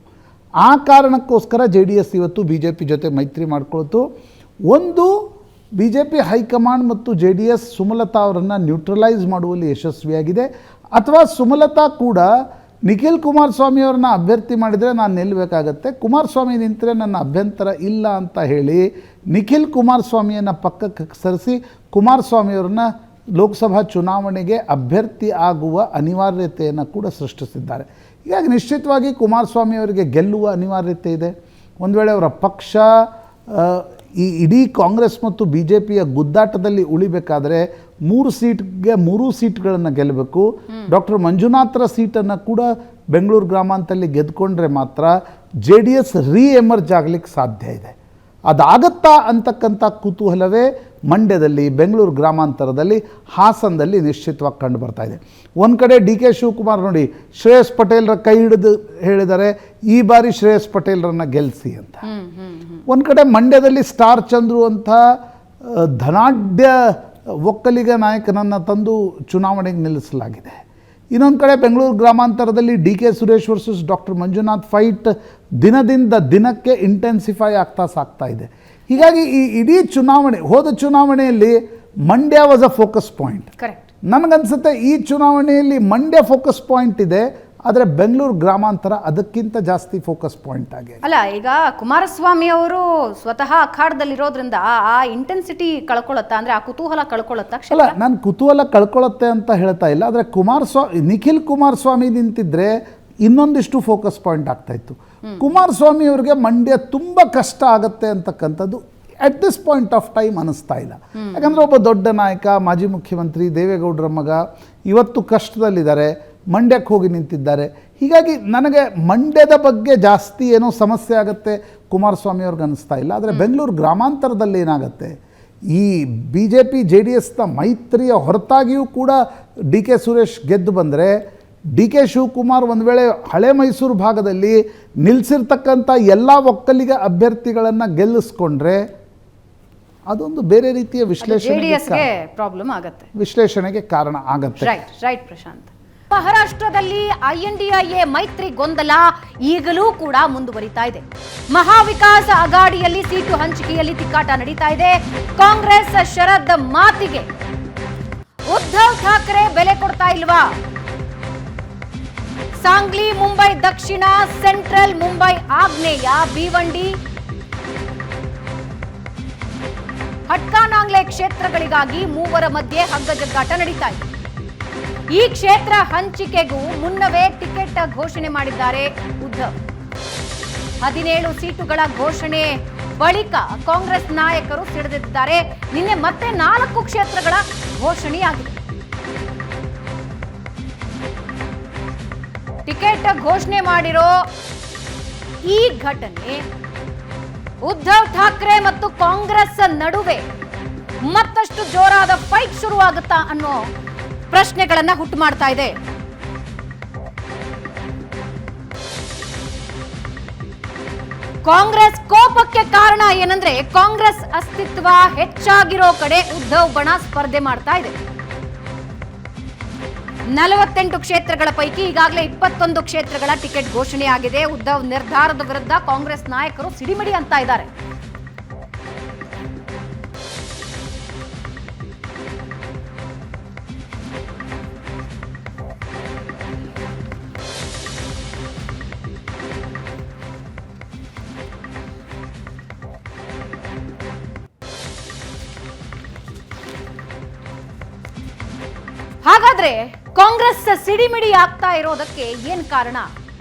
ಆ ಕಾರಣಕ್ಕೋಸ್ಕರ ಜೆ ಡಿ ಎಸ್ ಇವತ್ತು ಬಿ ಜೆ ಪಿ ಜೊತೆ ಮೈತ್ರಿ ಮಾಡ್ಕೊಳ್ತು. ಒಂದು ಬಿ ಜೆ ಪಿ ಹೈಕಮಾಂಡ್ ಮತ್ತು ಜೆ ಡಿ ಎಸ್ ಸುಮಲತಾ ಅವರನ್ನು ನ್ಯೂಟ್ರಲೈಸ್ ಮಾಡುವಲ್ಲಿ ಯಶಸ್ವಿಯಾಗಿದೆ. ಅಥವಾ ಸುಮಲತಾ ಕೂಡ ನಿಖಿಲ್ ಕುಮಾರಸ್ವಾಮಿ ಅವ್ರನ್ನ ಅಭ್ಯರ್ಥಿ ಮಾಡಿದರೆ ನಾನು ನಿಲ್ಲಬೇಕಾಗತ್ತೆ, ಕುಮಾರಸ್ವಾಮಿ ನಿಂತರೆ ನನ್ನ ಅಭ್ಯಂತರ ಇಲ್ಲ ಅಂತ ಹೇಳಿ ನಿಖಿಲ್ ಕುಮಾರಸ್ವಾಮಿಯನ್ನು ಪಕ್ಕಕ್ಕೆ ಸರಿಸಿ ಕುಮಾರಸ್ವಾಮಿಯವ್ರನ್ನ ಲೋಕಸಭಾ ಚುನಾವಣೆಗೆ ಅಭ್ಯರ್ಥಿ ಆಗುವ ಅನಿವಾರ್ಯತೆಯನ್ನು ಕೂಡ ಸೃಷ್ಟಿಸಿದ್ದಾರೆ. ಹೀಗಾಗಿ ನಿಶ್ಚಿತವಾಗಿ ಕುಮಾರಸ್ವಾಮಿ ಅವರಿಗೆ ಗೆಲ್ಲುವ ಅನಿವಾರ್ಯತೆ ಇದೆ. ಒಂದು ವೇಳೆ ಅವರ ಪಕ್ಷ ಈ ಇಡೀ ಕಾಂಗ್ರೆಸ್ ಮತ್ತು ಬಿ ಜೆ ಪಿಯ ಗುದ್ದಾಟದಲ್ಲಿ ಉಳಿಬೇಕಾದರೆ 3 ಸೀಟ್ಗೆ 3 ಸೀಟ್ಗಳನ್ನು ಗೆಲ್ಲಬೇಕು. ಡಾಕ್ಟರ್ ಮಂಜುನಾಥ್ರ ಸೀಟನ್ನು ಕೂಡ ಬೆಂಗಳೂರು ಗ್ರಾಮಾಂತರದಲ್ಲಿ ಗೆದ್ದುಕೊಂಡ್ರೆ ಮಾತ್ರ ಜೆ ಡಿ ಎಸ್ ಎಮರ್ಜ್ ಆಗಲಿಕ್ಕೆ ಸಾಧ್ಯ ಇದೆ. ಅದಾಗತ್ತಾ ಅಂತಕ್ಕಂಥ ಕುತೂಹಲವೇ ಮಂಡ್ಯದಲ್ಲಿ, ಬೆಂಗಳೂರು ಗ್ರಾಮಾಂತರದಲ್ಲಿ, ಹಾಸನದಲ್ಲಿ ನಿಶ್ಚಿತವಾಗಿ ಕಂಡು ಬರ್ತಾ ಇದೆ. ಒಂದು ಕಡೆ ಡಿ ಕೆ ಶಿವಕುಮಾರ್ ನೋಡಿ ಶ್ರೇಯಸ್ ಪಟೇಲ್ರ ಕೈ ಹಿಡಿದು ಹೇಳಿದ್ದಾರೆ ಈ ಬಾರಿ ಶ್ರೇಯಸ್ ಪಟೇಲ್ರನ್ನ ಗೆಲ್ಲಿಸಿ ಅಂತ. ಒಂದು ಕಡೆ ಮಂಡ್ಯದಲ್ಲಿ ಸ್ಟಾರ್ ಚಂದ್ರು ಅಂತ ಧನಾಢ್ಯ ಒಕ್ಕಲಿಗ ನಾಯಕನನ್ನು ತಂದು ಚುನಾವಣೆಗೆ ನಿಲ್ಲಿಸಲಾಗಿದೆ. ಇನ್ನೊಂದು ಕಡೆ ಬೆಂಗಳೂರು ಗ್ರಾಮಾಂತರದಲ್ಲಿ D K Suresh versus doctor Manjunath fight ದಿನದಿಂದ ದಿನಕ್ಕೆ ಇಂಟೆನ್ಸಿಫೈ ಆಗ್ತಾ ಸಾಗ್ತಾ ಇದೆ. ಹೀಗಾಗಿ ಈ ಇಡೀ ಚುನಾವಣೆ, ಹೋದ ಚುನಾವಣೆಯಲ್ಲಿ Mandya was a focus point. Correct. ನನಗನ್ಸುತ್ತೆ ಈ ಚುನಾವಣೆಯಲ್ಲಿ ಮಂಡ್ಯ ಫೋಕಸ್ ಪಾಯಿಂಟ್ ಇದೆ, ಆದರೆ ಬೆಂಗಳೂರು ಗ್ರಾಮಾಂತರ ಅದಕ್ಕಿಂತ ಜಾಸ್ತಿ ಫೋಕಸ್ ಪಾಯಿಂಟ್ ಆಗಿದೆ. ಅಲ್ಲ, ಈಗ ಕುಮಾರಸ್ವಾಮಿ ಅವರು ಸ್ವತಃ ಅಖಾಡದಲ್ಲಿರೋದ್ರಿಂದ ಆ ಇಂಟೆನ್ಸಿಟಿ ಕಳ್ಕೊಳ್ಳುತ್ತಾ, ಅಂದ್ರೆ ಆ ಕುತೂಹಲ ಕಳ್ಕೊಳ್ಳುತ್ತಾ? ಅಲ್ಲ, ನಾನು ಕುತೂಹಲ ಕಳ್ಕೊಳ್ಳುತ್ತೆ ಅಂತ ಹೇಳ್ತಾ ಇಲ್ಲ, ಆದರೆ ನಿಖಿಲ್ ಕುಮಾರಸ್ವಾಮಿ ನಿಂತಿದ್ರೆ ಇನ್ನೊಂದಿಷ್ಟು ಫೋಕಸ್ ಪಾಯಿಂಟ್ ಆಗ್ತಾಯಿತ್ತು. ಕುಮಾರಸ್ವಾಮಿ ಅವರಿಗೆ ಮಂಡ್ಯ ತುಂಬ ಕಷ್ಟ ಆಗುತ್ತೆ ಅಂತಕ್ಕಂಥದ್ದು at this point of time ಅನ್ನಿಸ್ತಾ ಇಲ್ಲ. ಯಾಕಂದರೆ ಒಬ್ಬ ದೊಡ್ಡ ನಾಯಕ, ಮಾಜಿ ಮುಖ್ಯಮಂತ್ರಿ ದೇವೇಗೌಡರ ಮಗ ಇವತ್ತು ಕಷ್ಟದಲ್ಲಿದ್ದಾರೆ, ಮಂಡ್ಯಕ್ಕೆ ಹೋಗಿ ನಿಂತಿದ್ದಾರೆ. ಹೀಗಾಗಿ ನನಗೆ ಮಂಡ್ಯದ ಬಗ್ಗೆ ಜಾಸ್ತಿ ಏನೋ ಸಮಸ್ಯೆ ಆಗುತ್ತೆ ಕುಮಾರಸ್ವಾಮಿ ಅವ್ರಿಗೆ ಅನ್ನಿಸ್ತಾ ಇಲ್ಲ. ಆದರೆ ಬೆಂಗಳೂರು ಗ್ರಾಮಾಂತರದಲ್ಲಿ ಏನಾಗುತ್ತೆ, ಈ B J P J D ಎಸ್ನ ಮೈತ್ರಿಯ ಹೊರತಾಗಿಯೂ ಕೂಡ ಡಿ ಕೆ ಸುರೇಶ್ ಗೆದ್ದು ಬಂದರೆ, ಡಿ ಕೆ ಶಿವಕುಮಾರ್ ಒಂದು ವೇಳೆ ಹಳೆ ಮೈಸೂರು ಭಾಗದಲ್ಲಿ ನಿಲ್ಲಿಸಿರ್ತಕ್ಕಂಥ ಎಲ್ಲ ಒಕ್ಕಲಿಗ ಅಭ್ಯರ್ಥಿಗಳನ್ನು ಗೆಲ್ಲಿಸ್ಕೊಂಡ್ರೆ ಅದೊಂದು ಬೇರೆ ರೀತಿಯ ವಿಶ್ಲೇಷಣೆಗೆ ಕಾರಣ ಆಗತ್ತೆ. ರೈಟ್ ಪ್ರಶಾಂತ್. ಮಹಾರಾಷ್ಟ್ರದಲ್ಲಿ INDIA ಮೈತ್ರಿ ಗೊಂದಲ ಈಗಲೂ ಕೂಡ ಮುಂದುವರಿತಾ ಇದೆ. ಮಹಾವಿಕಾಸ್ ಅಗಾಡಿಯಲ್ಲಿ ಸೀಟು ಹಂಚಿಕೆಯಲ್ಲಿ ತಿಕ್ಕಾಟ ನಡೀತಾ ಇದೆ. ಕಾಂಗ್ರೆಸ್ ಶರದ್ ಮಾತಿಗೆ ಉದ್ಧವ್ ಠಾಕ್ರೆ ಬೆಲೆ ಕೊಡ್ತಾ ಇಲ್ವಾ? ಸಾಂಗ್ಲಿ ಮುಂಬೈ ದಕ್ಷಿಣ, ಸೆಂಟ್ರಲ್ ಮುಂಬೈ ಆಗ್ನೇಯ, ಭಿವಂಡಿ, ಹಟ್ಕಾನಾಂಗ್ಲೆ ಕ್ಷೇತ್ರಗಳಿಗಾಗಿ ಮೂವರ ಮಧ್ಯೆ ಹಗ್ಗಜಗ್ಗಾಟ ನಡೀತಾ ಇದೆ. ಈ ಕ್ಷೇತ್ರ ಹಂಚಿಕೆಗೂ ಮುನ್ನವೇ ಟಿಕೆಟ್ ಘೋಷಣೆ ಮಾಡಿದ್ದಾರೆ ಉದ್ಧವ್. 17 ಸೀಟುಗಳ ಘೋಷಣೆ ಬಳಿಕ ಕಾಂಗ್ರೆಸ್ ನಾಯಕರು ಸಿಡಿದಿದ್ದಾರೆ. ನಿನ್ನೆ ಮತ್ತೆ 4 ಕ್ಷೇತ್ರಗಳ ಘೋಷಣೆಯಾಗಿದೆ. ಟಿಕೆಟ್ ಘೋಷಣೆ ಮಾಡಿರೋ ಈ ಘಟನೆ ಉದ್ಧವ್ ಠಾಕ್ರೆ ಮತ್ತು ಕಾಂಗ್ರೆಸ್ ನಡುವೆ ಮತ್ತಷ್ಟು ಜೋರಾದ ಫೈಟ್ ಶುರುವಾಗುತ್ತಾ ಅನ್ನೋ ಪ್ರಶ್ನೆಗಳನ್ನ ಹುಟ್ಟು ಮಾಡ್ತಾ ಇದೆ. ಕಾಂಗ್ರೆಸ್ ಕೋಪಕ್ಕೆ ಕಾರಣ ಏನಂದ್ರೆ, ಕಾಂಗ್ರೆಸ್ ಅಸ್ತಿತ್ವ ಹೆಚ್ಚಾಗಿರೋ ಕಡೆ ಉದ್ಧವ್ ಬಣ ಸ್ಪರ್ಧೆ ಮಾಡ್ತಾ ಇದೆ. 48 ಕ್ಷೇತ್ರಗಳ ಪೈಕಿ ಈಗಾಗಲೇ 21 ಕ್ಷೇತ್ರಗಳ ಟಿಕೆಟ್ ಘೋಷಣೆಯಾಗಿದೆ. ಉದ್ಧವ್ ನಿರ್ಧಾರದ ವಿರುದ್ಧ ಕಾಂಗ್ರೆಸ್ ನಾಯಕರು ಸಿಡಿಮಿಡಿ ಅಂತ ಇದ್ದಾರೆ. ಹಾಗಾದ್ರೆ ಕಾಂಗ್ರೆಸ್ ಸಿಡಿಮಿಡಿ ಆಗ್ತಾ ಇರೋದಕ್ಕೆ ಏನ್ ಕಾರಣ?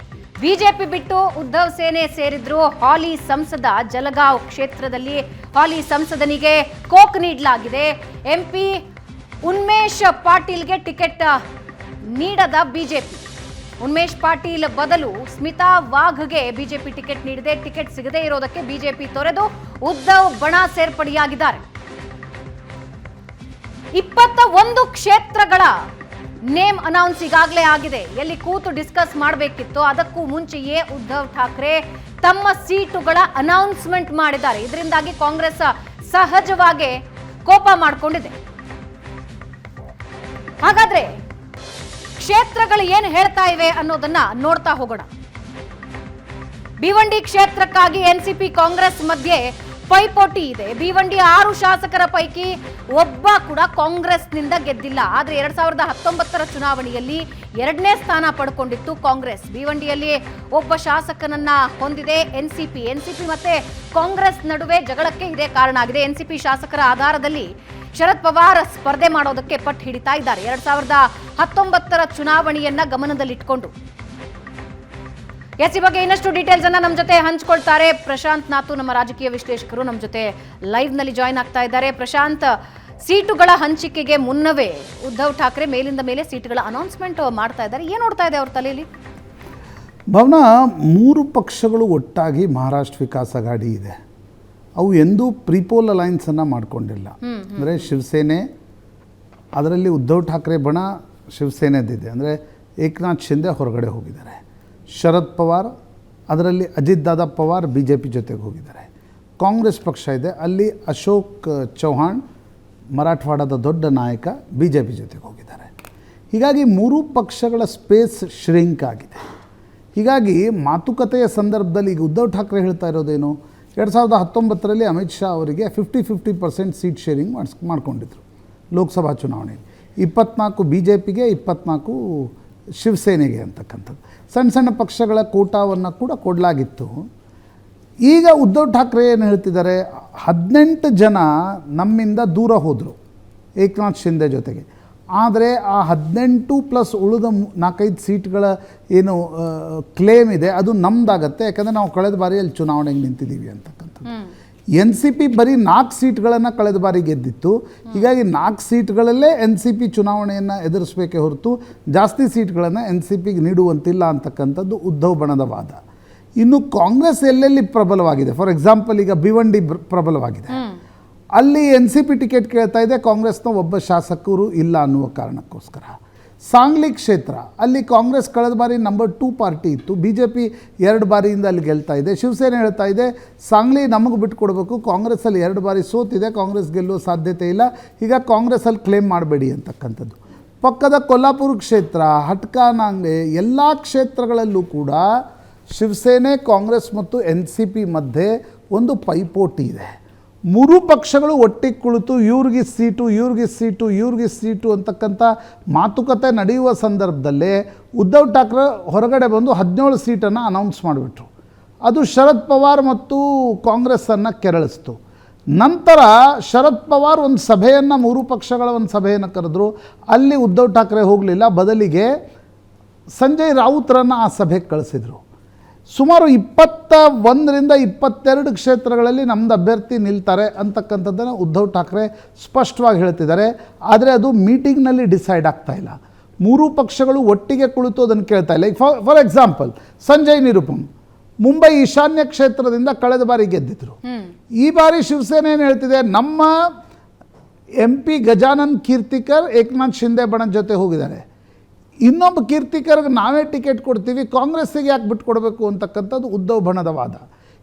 ಬಿಜೆಪಿ ಬಿಟ್ಟು ಉದ್ಧವ್ ಸೇನೆ ಸೇರಿದ್ರು. ಹಾಲಿ ಸಂಸದ ಜಲಗಾಂವ್ ಕ್ಷೇತ್ರದಲ್ಲಿ ಹಾಲಿ ಸಂಸದನಿಗೆ ಕೋಕ್ ನೀಡಲಾಗಿದೆ. MP ಉನ್ಮೇಶ್ ಪಾಟೀಲ್ಗೆ ಟಿಕೆಟ್ ನೀಡದ ಬಿಜೆಪಿ. ಉನ್ಮೇಶ್ ಪಾಟೀಲ್ ಬದಲು ಸ್ಮಿತಾ ವಾಘ್ಗೆ ಬಿಜೆಪಿ ಟಿಕೆಟ್ ನೀಡಿದೆ. ಟಿಕೆಟ್ ಸಿಗದೇ ಇರೋದಕ್ಕೆ ಬಿಜೆಪಿ ತೊರೆದು ಉದ್ಧವ್ ಬಣ ಸೇರ್ಪಡೆಯಾಗಿದ್ದಾರೆ. 21 ಕ್ಷೇತ್ರಗಳ ನೇಮ್ ಅನೌನ್ಸ್ ಈಗಾಗಲೇ ಆಗಿದೆ. ಎಲ್ಲಿ ಕೂತು ಡಿಸ್ಕಸ್ ಮಾಡಬೇಕಿತ್ತು ಅದಕ್ಕೂ ಮುಂಚೆಯೇ ಉದ್ಧವ್ ಠಾಕ್ರೆ ತಮ್ಮ ಸೀಟುಗಳ ಅನೌನ್ಸ್ಮೆಂಟ್ ಮಾಡಿದ್ದಾರೆ. ಇದರಿಂದಾಗಿ ಕಾಂಗ್ರೆಸ್ ಸಹಜವಾಗಿ ಕೋಪ ಮಾಡಿಕೊಂಡಿದೆ. ಹಾಗಾದ್ರೆ ಕ್ಷೇತ್ರಗಳು ಏನು ಹೇಳ್ತಾ ಇವೆ ಅನ್ನೋದನ್ನ ನೋಡ್ತಾ ಹೋಗೋಣ. ಭಿವಂಡಿ ಕ್ಷೇತ್ರಕ್ಕಾಗಿ ಎನ್ಸಿಪಿ ಕಾಂಗ್ರೆಸ್ ಮಧ್ಯೆ ಪೈಪೋಟಿ ಇದೆ. ಭಿವಂಡಿ 6 ಶಾಸಕರ ಪೈಕಿ ಒಬ್ಬ ಕೂಡ ಕಾಂಗ್ರೆಸ್ನಿಂದ ಗೆದ್ದಿಲ್ಲ. ಆದ್ರೆ 2019 ಚುನಾವಣೆಯಲ್ಲಿ 2ನೇ ಸ್ಥಾನ ಪಡ್ಕೊಂಡಿತ್ತು ಕಾಂಗ್ರೆಸ್. ಭಿವಂಡಿಯಲ್ಲಿ ಒಬ್ಬ ಶಾಸಕನನ್ನ ಹೊಂದಿದೆ ಎನ್ಸಿಪಿ ಮತ್ತೆ ಕಾಂಗ್ರೆಸ್ ನಡುವೆ ಜಗಳಕ್ಕೆ ಇದೇ ಕಾರಣ ಆಗಿದೆ. ಎನ್ಸಿಪಿ ಶಾಸಕರ ಆಧಾರದಲ್ಲಿ ಶರದ್ ಪವಾರ್ ಸ್ಪರ್ಧೆ ಮಾಡೋದಕ್ಕೆ ಪಟ್ಟು ಹಿಡಿತಾ ಇದ್ದಾರೆ 2019 ಚುನಾವಣೆಯನ್ನ ಗಮನದಲ್ಲಿಟ್ಕೊಂಡು. ಈ ಬಗ್ಗೆ ಇನ್ನಷ್ಟು ಡೀಟೇಲ್ಸ್ ಅನ್ನ ನಮ್ಮ ಜೊತೆ ಹಂಚ್ಕೊಳ್ತಾರೆ ಪ್ರಶಾಂತ್ ನಾತು, ನಮ್ಮ ರಾಜಕೀಯ ವಿಶ್ಲೇಷಕರು ನಮ್ಮ ಜೊತೆ ಲೈವ್ ನಲ್ಲಿ ಜಾಯ್ನ್ ಆಗ್ತಾ ಇದ್ದಾರೆ. ಪ್ರಶಾಂತ್, ಸೀಟುಗಳ ಹಂಚಿಕೆಗೆ ಮುನ್ನವೇ ಉದ್ಧವ್ ಠಾಕ್ರೆ ಮೇಲಿಂದ ಮೇಲೆ ಸೀಟುಗಳ ಅನೌನ್ಸ್ಮೆಂಟ್ ಮಾಡ್ತಾ ಇದ್ದಾರೆ. ಏನು ನೋಡ್ತಾ ಇದೆ ಅವ್ರ ತಲೆಯಲ್ಲಿ? ಭವನ 3 ಪಕ್ಷಗಳು ಒಟ್ಟಾಗಿ ಮಹಾರಾಷ್ಟ್ರ ವಿಕಾಸ್ ಅಘಾಡಿ ಇದೆ. ಅವು ಎಂದೂ ಪ್ರೀಪೋಲ್ ಅಲೈನ್ಸನ್ನು ಮಾಡಿಕೊಂಡಿಲ್ಲ. ಅಂದರೆ ಶಿವಸೇನೆ, ಅದರಲ್ಲಿ ಉದ್ಧವ್ ಠಾಕ್ರೆ ಬಣ ಶಿವಸೇನೆದಿದೆ. ಅಂದರೆ ಏಕನಾಥ್ ಶಿಂದೆ ಹೊರಗಡೆ ಹೋಗಿದ್ದಾರೆ. ಶರದ್ ಪವಾರ್, ಅದರಲ್ಲಿ ಅಜಿತ್ ದಾದಾ ಪವಾರ್ BJP ಜೊತೆಗೆ ಹೋಗಿದ್ದಾರೆ. ಕಾಂಗ್ರೆಸ್ ಪಕ್ಷ ಇದೆ, ಅಲ್ಲಿ ಅಶೋಕ್ ಚೌಹಾಣ್ ಮರಾಠವಾಡದ ದೊಡ್ಡ ನಾಯಕ BJP ಜೊತೆಗೆ ಹೋಗಿದ್ದಾರೆ. ಹೀಗಾಗಿ 3 ಪಕ್ಷಗಳ ಸ್ಪೇಸ್ ಶ್ರಿಂಕ್ ಆಗಿದೆ. ಹೀಗಾಗಿ ಮಾತುಕತೆಯ ಸಂದರ್ಭದಲ್ಲಿ ಈಗ ಉದ್ಧವ್ ಠಾಕ್ರೆ ಹೇಳ್ತಾ ಇರೋದೇನು, 2019ರಲ್ಲಿ ಅಮಿತ್ ಶಾ ಅವರಿಗೆ 50% ಸೀಟ್ ಶೇರಿಂಗ್ ಮಾಡ್ಕೊಂಡಿದ್ರು ಲೋಕಸಭಾ ಚುನಾವಣೆಯಲ್ಲಿ. 24 BJPಗೆ, 24 ಶಿವಸೇನೆಗೆ ಅಂತಕ್ಕಂಥದ್ದು. ಸಣ್ಣ ಪಕ್ಷಗಳ ಕೋಟಾವನ್ನು ಕೂಡ ಕೊಡಲಾಗಿತ್ತು. ಈಗ ಉದ್ಧವ್ ಠಾಕ್ರೆ ಏನು ಹೇಳ್ತಿದ್ದಾರೆ, 18 ಜನ ನಮ್ಮಿಂದ ದೂರ ಹೋದರು ಏಕನಾಥ್ ಶಿಂದೆ ಜೊತೆಗೆ. ಆದರೆ ಆ 18 ಪ್ಲಸ್ ಉಳಿದ 4-5 ಸೀಟ್ಗಳ ಏನು ಕ್ಲೇಮ್ ಇದೆ ಅದು ನಮ್ದಾಗತ್ತೆ. ಯಾಕಂದರೆ ನಾವು ಕಳೆದ ಬಾರಿಯಲ್ಲಿ ಚುನಾವಣೆಗೆ ನಿಂತಿದ್ದೀವಿ ಅಂತಕ್ಕಂಥದ್ದು. NCP ಬರೀ 4 ಸೀಟ್ಗಳನ್ನು ಕಳೆದ ಬಾರಿ ಗೆದ್ದಿತ್ತು. ಹೀಗಾಗಿ 4 ಸೀಟ್ಗಳಲ್ಲೇ NCP ಚುನಾವಣೆಯನ್ನು ಎದುರಿಸಬೇಕೇ ಹೊರತು ಜಾಸ್ತಿ ಸೀಟ್ಗಳನ್ನು NCPಗೆ ನೀಡುವಂತಿಲ್ಲ ಅಂತಕ್ಕಂಥದ್ದು ಉದ್ಧವ್ ಬಣದ ವಾದ. ಇನ್ನು ಕಾಂಗ್ರೆಸ್ ಎಲ್ಲೆಲ್ಲಿ ಪ್ರಬಲವಾಗಿದೆ, ಫಾರ್ ಎಕ್ಸಾಂಪಲ್ ಈಗ ಭಿವಂಡಿ ಪ್ರಬಲವಾಗಿದೆ, ಅಲ್ಲಿ NCP ಟಿಕೆಟ್ ಕೇಳ್ತಾ ಇದೆ, ಕಾಂಗ್ರೆಸ್ನ ಒಬ್ಬ ಶಾಸಕರು ಇಲ್ಲ ಅನ್ನುವ ಕಾರಣಕ್ಕೋಸ್ಕರ. ಸಾಂಗ್ಲಿ ಕ್ಷೇತ್ರ, ಅಲ್ಲಿ ಕಾಂಗ್ರೆಸ್ ಕಳೆದ ಬಾರಿ ನಂಬರ್ 2 ಪಾರ್ಟಿ ಇತ್ತು, BJP 2 ಬಾರಿಯಿಂದ ಅಲ್ಲಿ ಗೆಲ್ತಾ ಇದೆ. ಶಿವಸೇನೆ ಹೇಳ್ತಾ ಇದೆ ಸಾಂಗ್ಲಿ ನಮಗೆ ಬಿಟ್ಟುಕೊಡ್ಬೇಕು, ಕಾಂಗ್ರೆಸ್ಸಲ್ಲಿ 2 ಬಾರಿ ಸೋತಿದೆ, ಕಾಂಗ್ರೆಸ್ ಗೆಲ್ಲುವ ಸಾಧ್ಯತೆ ಇಲ್ಲ, ಈಗ ಕಾಂಗ್ರೆಸ್ಸಲ್ಲಿ ಕ್ಲೇಮ್ ಮಾಡಬೇಡಿ ಅಂತಕ್ಕಂಥದ್ದು. ಪಕ್ಕದ ಕೊಲ್ಲಾಪುರ ಕ್ಷೇತ್ರ, ಹಟ್ಕಾನಾಂಗ್ಲೆ, ಎಲ್ಲ ಕ್ಷೇತ್ರಗಳಲ್ಲೂ ಕೂಡ ಶಿವಸೇನೆ, ಕಾಂಗ್ರೆಸ್ ಮತ್ತು NCP ಮಧ್ಯೆ ಒಂದು ಪೈಪೋಟಿ ಇದೆ. 3 ಪಕ್ಷಗಳು ಒಟ್ಟಿಗೆ ಕುಳಿತು ಇವ್ರಿಗೆ ಸೀಟು ಅಂತಕ್ಕಂಥ ಮಾತುಕತೆ ನಡೆಯುವ ಸಂದರ್ಭದಲ್ಲೇ ಉದ್ಧವ್ ಠಾಕ್ರೆ ಹೊರಗಡೆ ಬಂದು 17 ಸೀಟನ್ನು ಅನೌನ್ಸ್ ಮಾಡಿಬಿಟ್ರು. ಅದು ಶರದ್ ಪವಾರ್ ಮತ್ತು ಕಾಂಗ್ರೆಸ್ಸನ್ನು ಕೆರಳಿಸ್ತು. ನಂತರ ಶರದ್ ಪವಾರ್ ಒಂದು ಸಭೆಯನ್ನು, 3 ಪಕ್ಷಗಳ ಒಂದು ಸಭೆಯನ್ನು ಕರೆದ್ರು. ಅಲ್ಲಿ ಉದ್ಧವ್ ಠಾಕ್ರೆ ಹೋಗಲಿಲ್ಲ, ಬದಲಿಗೆ ಸಂಜಯ್ ರಾವುತ್ರನ್ನು ಆ ಸಭೆಗೆ ಕಳಿಸಿದರು. ಸುಮಾರು 21ರಿಂದ 22 ಕ್ಷೇತ್ರಗಳಲ್ಲಿ ನಮ್ಮದು ಅಭ್ಯರ್ಥಿ ನಿಲ್ತಾರೆ ಅಂತಕ್ಕಂಥದ್ದನ್ನು ಉದ್ಧವ್ ಠಾಕ್ರೆ ಸ್ಪಷ್ಟವಾಗಿ ಹೇಳ್ತಿದ್ದಾರೆ. ಆದರೆ ಅದು ಮೀಟಿಂಗ್ನಲ್ಲಿ ಡಿಸೈಡ್ ಆಗ್ತಾ ಇಲ್ಲ. 3 ಪಕ್ಷಗಳು ಒಟ್ಟಿಗೆ ಕುಳಿತು ಅದನ್ನು ಕೇಳ್ತಾ ಇಲ್ಲ. ಫಾರ್ ಎಕ್ಸಾಂಪಲ್ ಸಂಜಯ್ ನಿರುಪಮ್ ಮುಂಬೈ ಈಶಾನ್ಯ ಕ್ಷೇತ್ರದಿಂದ ಕಳೆದ ಬಾರಿ ಗೆದ್ದಿದ್ರು. ಈ ಬಾರಿ ಶಿವಸೇನೆ ಏನು ಹೇಳ್ತಿದೆ, ನಮ್ಮ MP ಗಜಾನನ್ ಕೀರ್ತಿಕರ್ ಏಕನಾಥ್ ಶಿಂದೆ ಬಣದ ಜೊತೆ ಹೋಗಿದ್ದಾರೆ, ಇನ್ನೊಬ್ಬ ಕೀರ್ತಿಕರ್ಗೆ ನಾವೇ ಟಿಕೆಟ್ ಕೊಡ್ತೀವಿ, ಕಾಂಗ್ರೆಸ್ಸಿಗೆ ಯಾಕೆ ಬಿಟ್ಕೊಡ್ಬೇಕು ಅಂತಕ್ಕಂಥದ್ದು ಉದ್ಧವ್ ಬಣದ ವಾದ.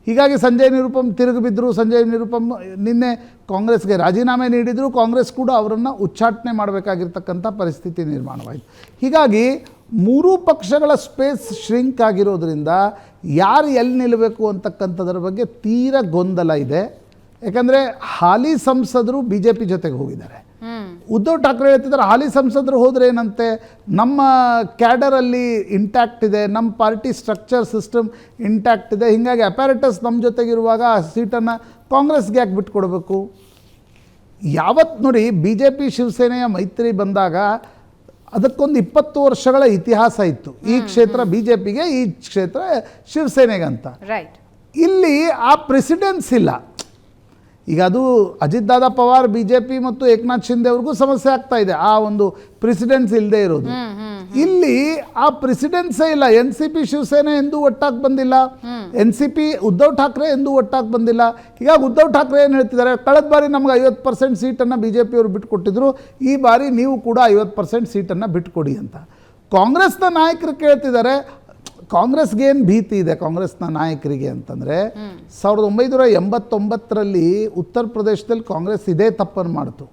ಹೀಗಾಗಿ ಸಂಜಯ್ ನಿರುಪಮ್ ತಿರುಗಿ ಬಿದ್ದರು. ಸಂಜಯ್ ನಿರುಪಮ್ ನಿನ್ನೆ ಕಾಂಗ್ರೆಸ್ಗೆ ರಾಜೀನಾಮೆ ನೀಡಿದರು. ಕಾಂಗ್ರೆಸ್ ಕೂಡ ಅವರನ್ನು ಉಚ್ಚಾಟನೆ ಮಾಡಬೇಕಾಗಿರ್ತಕ್ಕಂಥ ಪರಿಸ್ಥಿತಿ ನಿರ್ಮಾಣವಾಯಿತು. ಹೀಗಾಗಿ 3 ಪಕ್ಷಗಳ ಸ್ಪೇಸ್ ಶ್ರಿಂಕ್ ಆಗಿರೋದ್ರಿಂದ ಯಾರು ಎಲ್ಲಿ ನಿಲ್ಲಬೇಕು ಅಂತಕ್ಕಂಥದ್ರ ಬಗ್ಗೆ ತೀರ ಗೊಂದಲ ಇದೆ. ಯಾಕಂದರೆ ಹಾಲಿ ಸಂಸದರು BJP ಜೊತೆಗೆ ಹೋಗಿದ್ದಾರೆ. ಉದ್ಧವ್ ಠಾಕ್ರೆ ಹೇಳ್ತಿದ್ದಾರೆ ಹಾಲಿ ಸಂಸದರು ಹೋದರೆ ಏನಂತೆ, ನಮ್ಮ ಕ್ಯಾಡರಲ್ಲಿ ಇಂಟ್ಯಾಕ್ಟ್ ಇದೆ, ನಮ್ಮ ಪಾರ್ಟಿ ಸ್ಟ್ರಕ್ಚರ್ ಸಿಸ್ಟಮ್ ಇಂಟ್ಯಾಕ್ಟ್ ಇದೆ, ಹೀಗಾಗಿ ಅಪ್ಯಾರಟಸ್ ನಮ್ಮ ಜೊತೆಗಿರುವಾಗ ಆ ಸೀಟನ್ನು ಕಾಂಗ್ರೆಸ್ಗೆ ಯಾಕೆ ಬಿಟ್ಕೊಡ್ಬೇಕು. ಯಾವತ್ತು ನೋಡಿ BJP ಶಿವಸೇನೆಯ ಮೈತ್ರಿ ಬಂದಾಗ ಅದಕ್ಕೊಂದು 20 ವರ್ಷಗಳ ಇತಿಹಾಸ ಇತ್ತು. ಈ ಕ್ಷೇತ್ರ BJPಗೆ, ಈ ಕ್ಷೇತ್ರ ಶಿವಸೇನೆಗೆ ಅಂತ. ಇಲ್ಲಿ ಆ ಪ್ರೆಸಿಡೆನ್ಸ್ ಇಲ್ಲ. ಈಗ ಅದು ಅಜಿತ್ ದಾದಾ ಪವಾರ್ BJP ಮತ್ತು ಏಕನಾಥ್ ಶಿಂದೆ ಅವ್ರಿಗೂ ಸಮಸ್ಯೆ ಆಗ್ತಾ ಇದೆ, ಆ ಒಂದು ಪ್ರೆಸಿಡೆನ್ಸ್ ಇಲ್ಲದೆ ಇರೋದು. ಇಲ್ಲಿ ಆ ಪ್ರೆಸಿಡೆನ್ಸೇ ಇಲ್ಲ. NCP ಶಿವಸೇನೆ ಎಂದೂ ಒಟ್ಟಾಗಿ ಬಂದಿಲ್ಲ, NCP ಉದ್ಧವ್ ಠಾಕ್ರೆ ಎಂದೂ ಒಟ್ಟಾಗಿ ಬಂದಿಲ್ಲ. ಹೀಗಾಗಿ ಉದ್ಧವ್ ಠಾಕ್ರೆ ಏನು ಹೇಳ್ತಿದ್ದಾರೆ, ಕಳೆದ ಬಾರಿ ನಮ್ಗೆ 50% ಸೀಟನ್ನು BJP ಅವರು ಬಿಟ್ಟುಕೊಟ್ಟಿದ್ರು, ಈ ಬಾರಿ ನೀವು ಕೂಡ 50% ಸೀಟನ್ನು ಬಿಟ್ಟುಕೊಡಿ ಅಂತ. ಕಾಂಗ್ರೆಸ್ನ ನಾಯಕರು ಕೇಳ್ತಿದ್ದಾರೆ. ಕಾಂಗ್ರೆಸ್ಗೆ ಏನು ಭೀತಿ ಇದೆ ಕಾಂಗ್ರೆಸ್ನ ನಾಯಕರಿಗೆ ಅಂತಂದರೆ, 1989ರಲ್ಲಿ ಉತ್ತರ ಪ್ರದೇಶದಲ್ಲಿ ಕಾಂಗ್ರೆಸ್ ಇದೇ ತಪ್ಪನ್ನು ಮಾಡಿತು.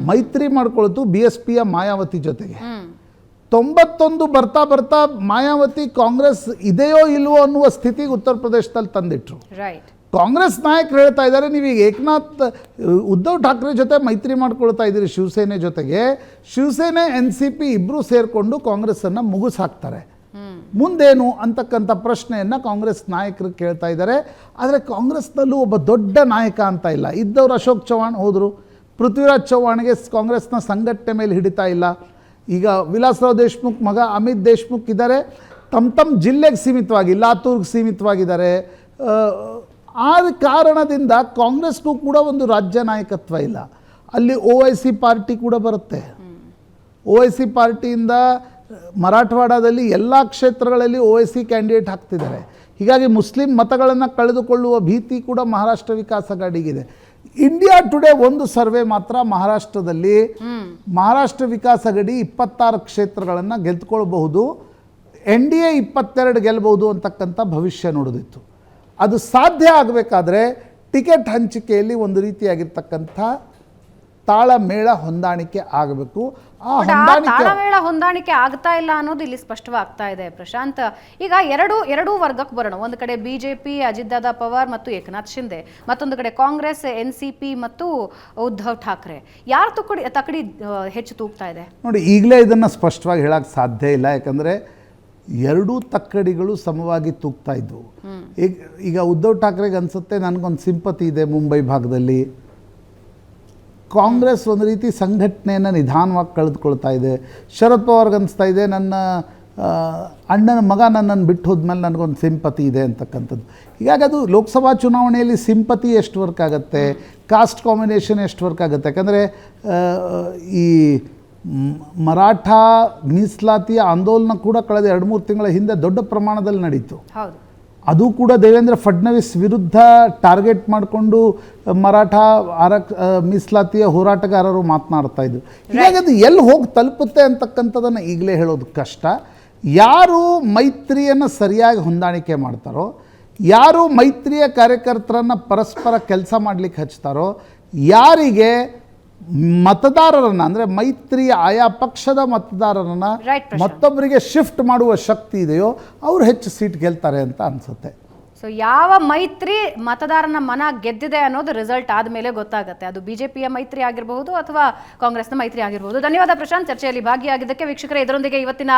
ಮೈತ್ರಿ ಮಾಡ್ಕೊಳ್ತು BSPಯ ಮಾಯಾವತಿ ಜೊತೆಗೆ. 91 ಬರ್ತಾ ಬರ್ತಾ ಮಾಯಾವತಿ ಕಾಂಗ್ರೆಸ್ ಇದೆಯೋ ಇಲ್ವೋ ಅನ್ನುವ ಸ್ಥಿತಿಗೆ ಉತ್ತರ ಪ್ರದೇಶದಲ್ಲಿ ತಂದಿಟ್ರು. ರೈಟ್. ಕಾಂಗ್ರೆಸ್ ನಾಯಕರು ಹೇಳ್ತಾ ಇದ್ದಾರೆ, ನೀವೀಗ ಉದ್ಧವ್ ಠಾಕ್ರೆ ಜೊತೆ ಮೈತ್ರಿ ಮಾಡ್ಕೊಳ್ತಾ ಇದ್ದೀರಿ ಶಿವಸೇನೆ ಜೊತೆಗೆ, ಶಿವಸೇನೆ NCP ಇಬ್ಬರು ಸೇರಿಕೊಂಡು ಕಾಂಗ್ರೆಸ್ಸನ್ನು ಮುಗಿಸಾಕ್ತಾರೆ, ಮುಂದೇನು ಅಂತಕ್ಕಂಥ ಪ್ರಶ್ನೆಯನ್ನು ಕಾಂಗ್ರೆಸ್ ನಾಯಕರು ಕೇಳ್ತಾ ಇದ್ದಾರೆ. ಆದರೆ ಕಾಂಗ್ರೆಸ್ನಲ್ಲೂ ಒಬ್ಬ ದೊಡ್ಡ ನಾಯಕ ಅಂತ ಇಲ್ಲ. ಇದ್ದವರು ಅಶೋಕ್ ಚೌಹಾಣ್ ಹೋದರು, ಪೃಥ್ವಿರಾಜ್ ಚೌಹಾಣ್ಗೆ ಕಾಂಗ್ರೆಸ್ನ ಸಂಘಟನೆ ಮೇಲೆ ಹಿಡಿತಾ ಇಲ್ಲ. ಈಗ ವಿಲಾಸರಾವ್ ದೇಶ್ಮುಖ್ ಮಗ ಅಮಿತ್ ದೇಶ್ಮುಖ್ ಇದ್ದಾರೆ, ತಮ್ಮ ಜಿಲ್ಲೆಗೆ ಸೀಮಿತವಾಗಿ ಲಾತೂರ್ಗೆ ಸೀಮಿತವಾಗಿದ್ದಾರೆ. ಆ ಕಾರಣದಿಂದ ಕಾಂಗ್ರೆಸ್ಗೂ ಕೂಡ ಒಂದು ರಾಜ್ಯ ನಾಯಕತ್ವ ಇಲ್ಲ. ಅಲ್ಲಿ OIC ಪಾರ್ಟಿ ಕೂಡ ಬರುತ್ತೆ. OIC ಪಾರ್ಟಿಯಿಂದ ಮರಾಠವಾಡದಲ್ಲಿ ಎಲ್ಲ ಕ್ಷೇತ್ರಗಳಲ್ಲಿ OIC ಕ್ಯಾಂಡಿಡೇಟ್ ಹಾಕ್ತಿದ್ದಾರೆ. ಹೀಗಾಗಿ ಮುಸ್ಲಿಂ ಮತಗಳನ್ನು ಕಳೆದುಕೊಳ್ಳುವ ಭೀತಿ ಕೂಡ ಮಹಾರಾಷ್ಟ್ರ ವಿಕಾಸ್ ಅಘಾಡಿಗಿದೆ. ಇಂಡಿಯಾ ಟುಡೇ ಒಂದು ಸರ್ವೆ ಮಾತ್ರ ಮಹಾರಾಷ್ಟ್ರದಲ್ಲಿ ಮಹಾರಾಷ್ಟ್ರ ವಿಕಾಸ್ ಅಘಾಡಿ 26 ಕ್ಷೇತ್ರಗಳನ್ನು ಗೆದ್ದುಕೊಳ್ಬಹುದು, NDA 22 ಗೆಲ್ಲಬಹುದು ಅಂತಕ್ಕಂಥ ಭವಿಷ್ಯ ನುಡಿದಿತ್ತು. ಅದು ಸಾಧ್ಯ ಆಗಬೇಕಾದ್ರೆ ಟಿಕೆಟ್ ಹಂಚಿಕೆಯಲ್ಲಿ ಒಂದು ರೀತಿಯಾಗಿರ್ತಕ್ಕಂಥ ತಾಳಮೇಳ ಹೊಂದಾಣಿಕೆ ಆಗಬೇಕು. ಆ ತಾಳಮೇಳ ಹೊಂದಾಣಿಕೆ ಆಗ್ತಾ ಇಲ್ಲ ಅನ್ನೋದು ಇಲ್ಲಿ ಸ್ಪಷ್ಟವಾಗ್ತಾ ಇದೆ ಪ್ರಶಾಂತ್. ಈಗ ಎರಡೂ ವರ್ಗಕ್ಕೆ ಬರೋಣ. ಒಂದು ಕಡೆ BJP ಅಜಿತ್ ದಾದಾ ಪವಾರ್ ಮತ್ತು ಏಕನಾಥ್ ಶಿಂದೆ, ಮತ್ತೊಂದು ಕಡೆ ಕಾಂಗ್ರೆಸ್ NCP ಮತ್ತು ಉದ್ಧವ್ ಠಾಕ್ರೆ. ಯಾರು ತಕಡಿ ಹೆಚ್ಚು ತೂಗ್ತಾ ಇದೆ ನೋಡಿ, ಈಗಲೇ ಇದನ್ನು ಸ್ಪಷ್ಟವಾಗಿ ಹೇಳಕ್ಕೆ ಸಾಧ್ಯ ಇಲ್ಲ. ಯಾಕಂದರೆ ಎರಡೂ ತಕ್ಕಡಿಗಳು ಸಮವಾಗಿ ತೂಗ್ತಾ ಇದ್ವು. ಈಗ ಉದ್ಧವ್ ಠಾಕ್ರೆಗೆ ಅನಿಸುತ್ತೆ ನನಗೊಂದು ಸಿಂಪತಿ ಇದೆ ಮುಂಬೈ ಭಾಗದಲ್ಲಿ, ಕಾಂಗ್ರೆಸ್ ಒಂದು ರೀತಿ ಸಂಘಟನೆಯನ್ನು ನಿಧಾನವಾಗಿ ಕಳೆದುಕೊಳ್ತಾ ಇದೆ. ಶರದ್ ಪವಾರ್ಗೆ ಅನಿಸ್ತಾ ಇದೆ ನನ್ನ ಅಣ್ಣನ ಮಗ ನನ್ನನ್ನು ಬಿಟ್ಟು ಹೋದ್ಮೇಲೆ ನನಗೊಂದು ಸಿಂಪತಿ ಇದೆ ಅಂತಕ್ಕಂಥದ್ದು. ಹೀಗಾಗಿ ಅದು ಲೋಕಸಭಾ ಚುನಾವಣೆಯಲ್ಲಿ ಸಿಂಪತಿ ಎಷ್ಟು ವರ್ಕ್ ಆಗುತ್ತೆ, ಕಾಸ್ಟ್ ಕಾಂಬಿನೇಷನ್ ಎಷ್ಟು ವರ್ಕ್ ಆಗುತ್ತೆ. ಯಾಕಂದರೆ ಈ ಮರಾಠ ಮೀಸಲಾತಿಯ ಆಂದೋಲನ ಕೂಡ ಕಳೆದ 2-3 ತಿಂಗಳ ಹಿಂದೆ ದೊಡ್ಡ ಪ್ರಮಾಣದಲ್ಲಿ ನಡೀತು. ಅದು ಕೂಡ ದೇವೇಂದ್ರ ಫಡ್ನವೀಸ್ ವಿರುದ್ಧ ಟಾರ್ಗೆಟ್ ಮಾಡಿಕೊಂಡು ಮರಾಠ ಮೀಸಲಾತಿಯ ಹೋರಾಟಗಾರರು ಮಾತನಾಡ್ತಾ ಇದ್ರು. ಹೀಗಾಗಿ ಅದು ಎಲ್ಲಿ ಹೋಗಿ ತಲುಪುತ್ತೆ ಅಂತಕ್ಕಂಥದ್ದನ್ನು ಈಗಲೇ ಹೇಳೋದು ಕಷ್ಟ. ಯಾರು ಮೈತ್ರಿಯನ್ನು ಸರಿಯಾಗಿ ಹೊಂದಾಣಿಕೆ ಮಾಡ್ತಾರೋ, ಯಾರು ಮೈತ್ರಿಯ ಕಾರ್ಯಕರ್ತರನ್ನು ಪರಸ್ಪರ ಕೆಲಸ ಮಾಡಲಿಕ್ಕೆ ಹಚ್ತಾರೋ, ಯಾರಿಗೆ ಮತದಾರರನ್ನು ಅಂದರೆ ಮೈತ್ರಿಯ ಆಯಾ ಪಕ್ಷದ ಮತದಾರರನ್ನು ಮತ್ತೊಬ್ಬರಿಗೆ ಶಿಫ್ಟ್ ಮಾಡುವ ಶಕ್ತಿ ಇದೆಯೋ ಅವರು ಹೆಚ್ಚು ಸೀಟ್ ಗೆಲ್ತಾರೆ ಅಂತ ಅನಿಸುತ್ತೆ. ಸೊ ಯಾವ ಮೈತ್ರಿ ಮತದಾರನ ಮನ ಗೆದ್ದಿದೆ ಅನ್ನೋದು ರಿಸಲ್ಟ್ ಆದಮೇಲೆ ಗೊತ್ತಾಗುತ್ತೆ. ಅದು BJPಯ ಮೈತ್ರಿ ಆಗಿರಬಹುದು ಅಥವಾ ಕಾಂಗ್ರೆಸ್ನ ಮೈತ್ರಿ ಆಗಿರಬಹುದು. ಧನ್ಯವಾದ ಪ್ರಶಾಂತ್, ಚರ್ಚೆಯಲ್ಲಿ ಭಾಗಿಯಾಗಿದ್ದಕ್ಕೆ. ವೀಕ್ಷಕರೇ, ಇದರೊಂದಿಗೆ ಇವತ್ತಿನ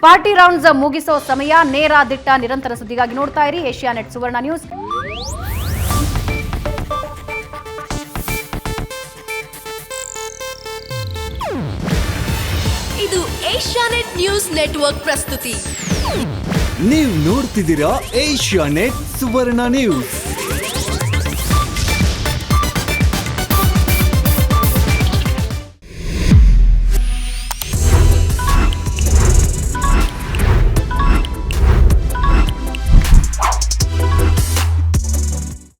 ಪಾರ್ಟಿ ರೌಂಡ್ಸ್ ಮುಗಿಸೋ ಸಮಯ. ನೇರ ದಿಟ್ಟ ನಿರಂತರ ಸುದ್ದಿಗಾಗಿ ನೋಡ್ತಾ ಇರಿ ಏಷ್ಯಾನೆಟ್ ಸುವರ್ಣ ನ್ಯೂಸ್. ಇದು ಏಷ್ಯಾನೆಟ್ ನ್ಯೂಸ್ ನೆಟ್ವರ್ಕ್ ಪ್ರಸ್ತುತಿ. ನೀವು ನೋಡ್ತಿದ್ದೀರಾ ಏಷ್ಯಾನೆಟ್ ಸುವರ್ಣ ನ್ಯೂಸ್.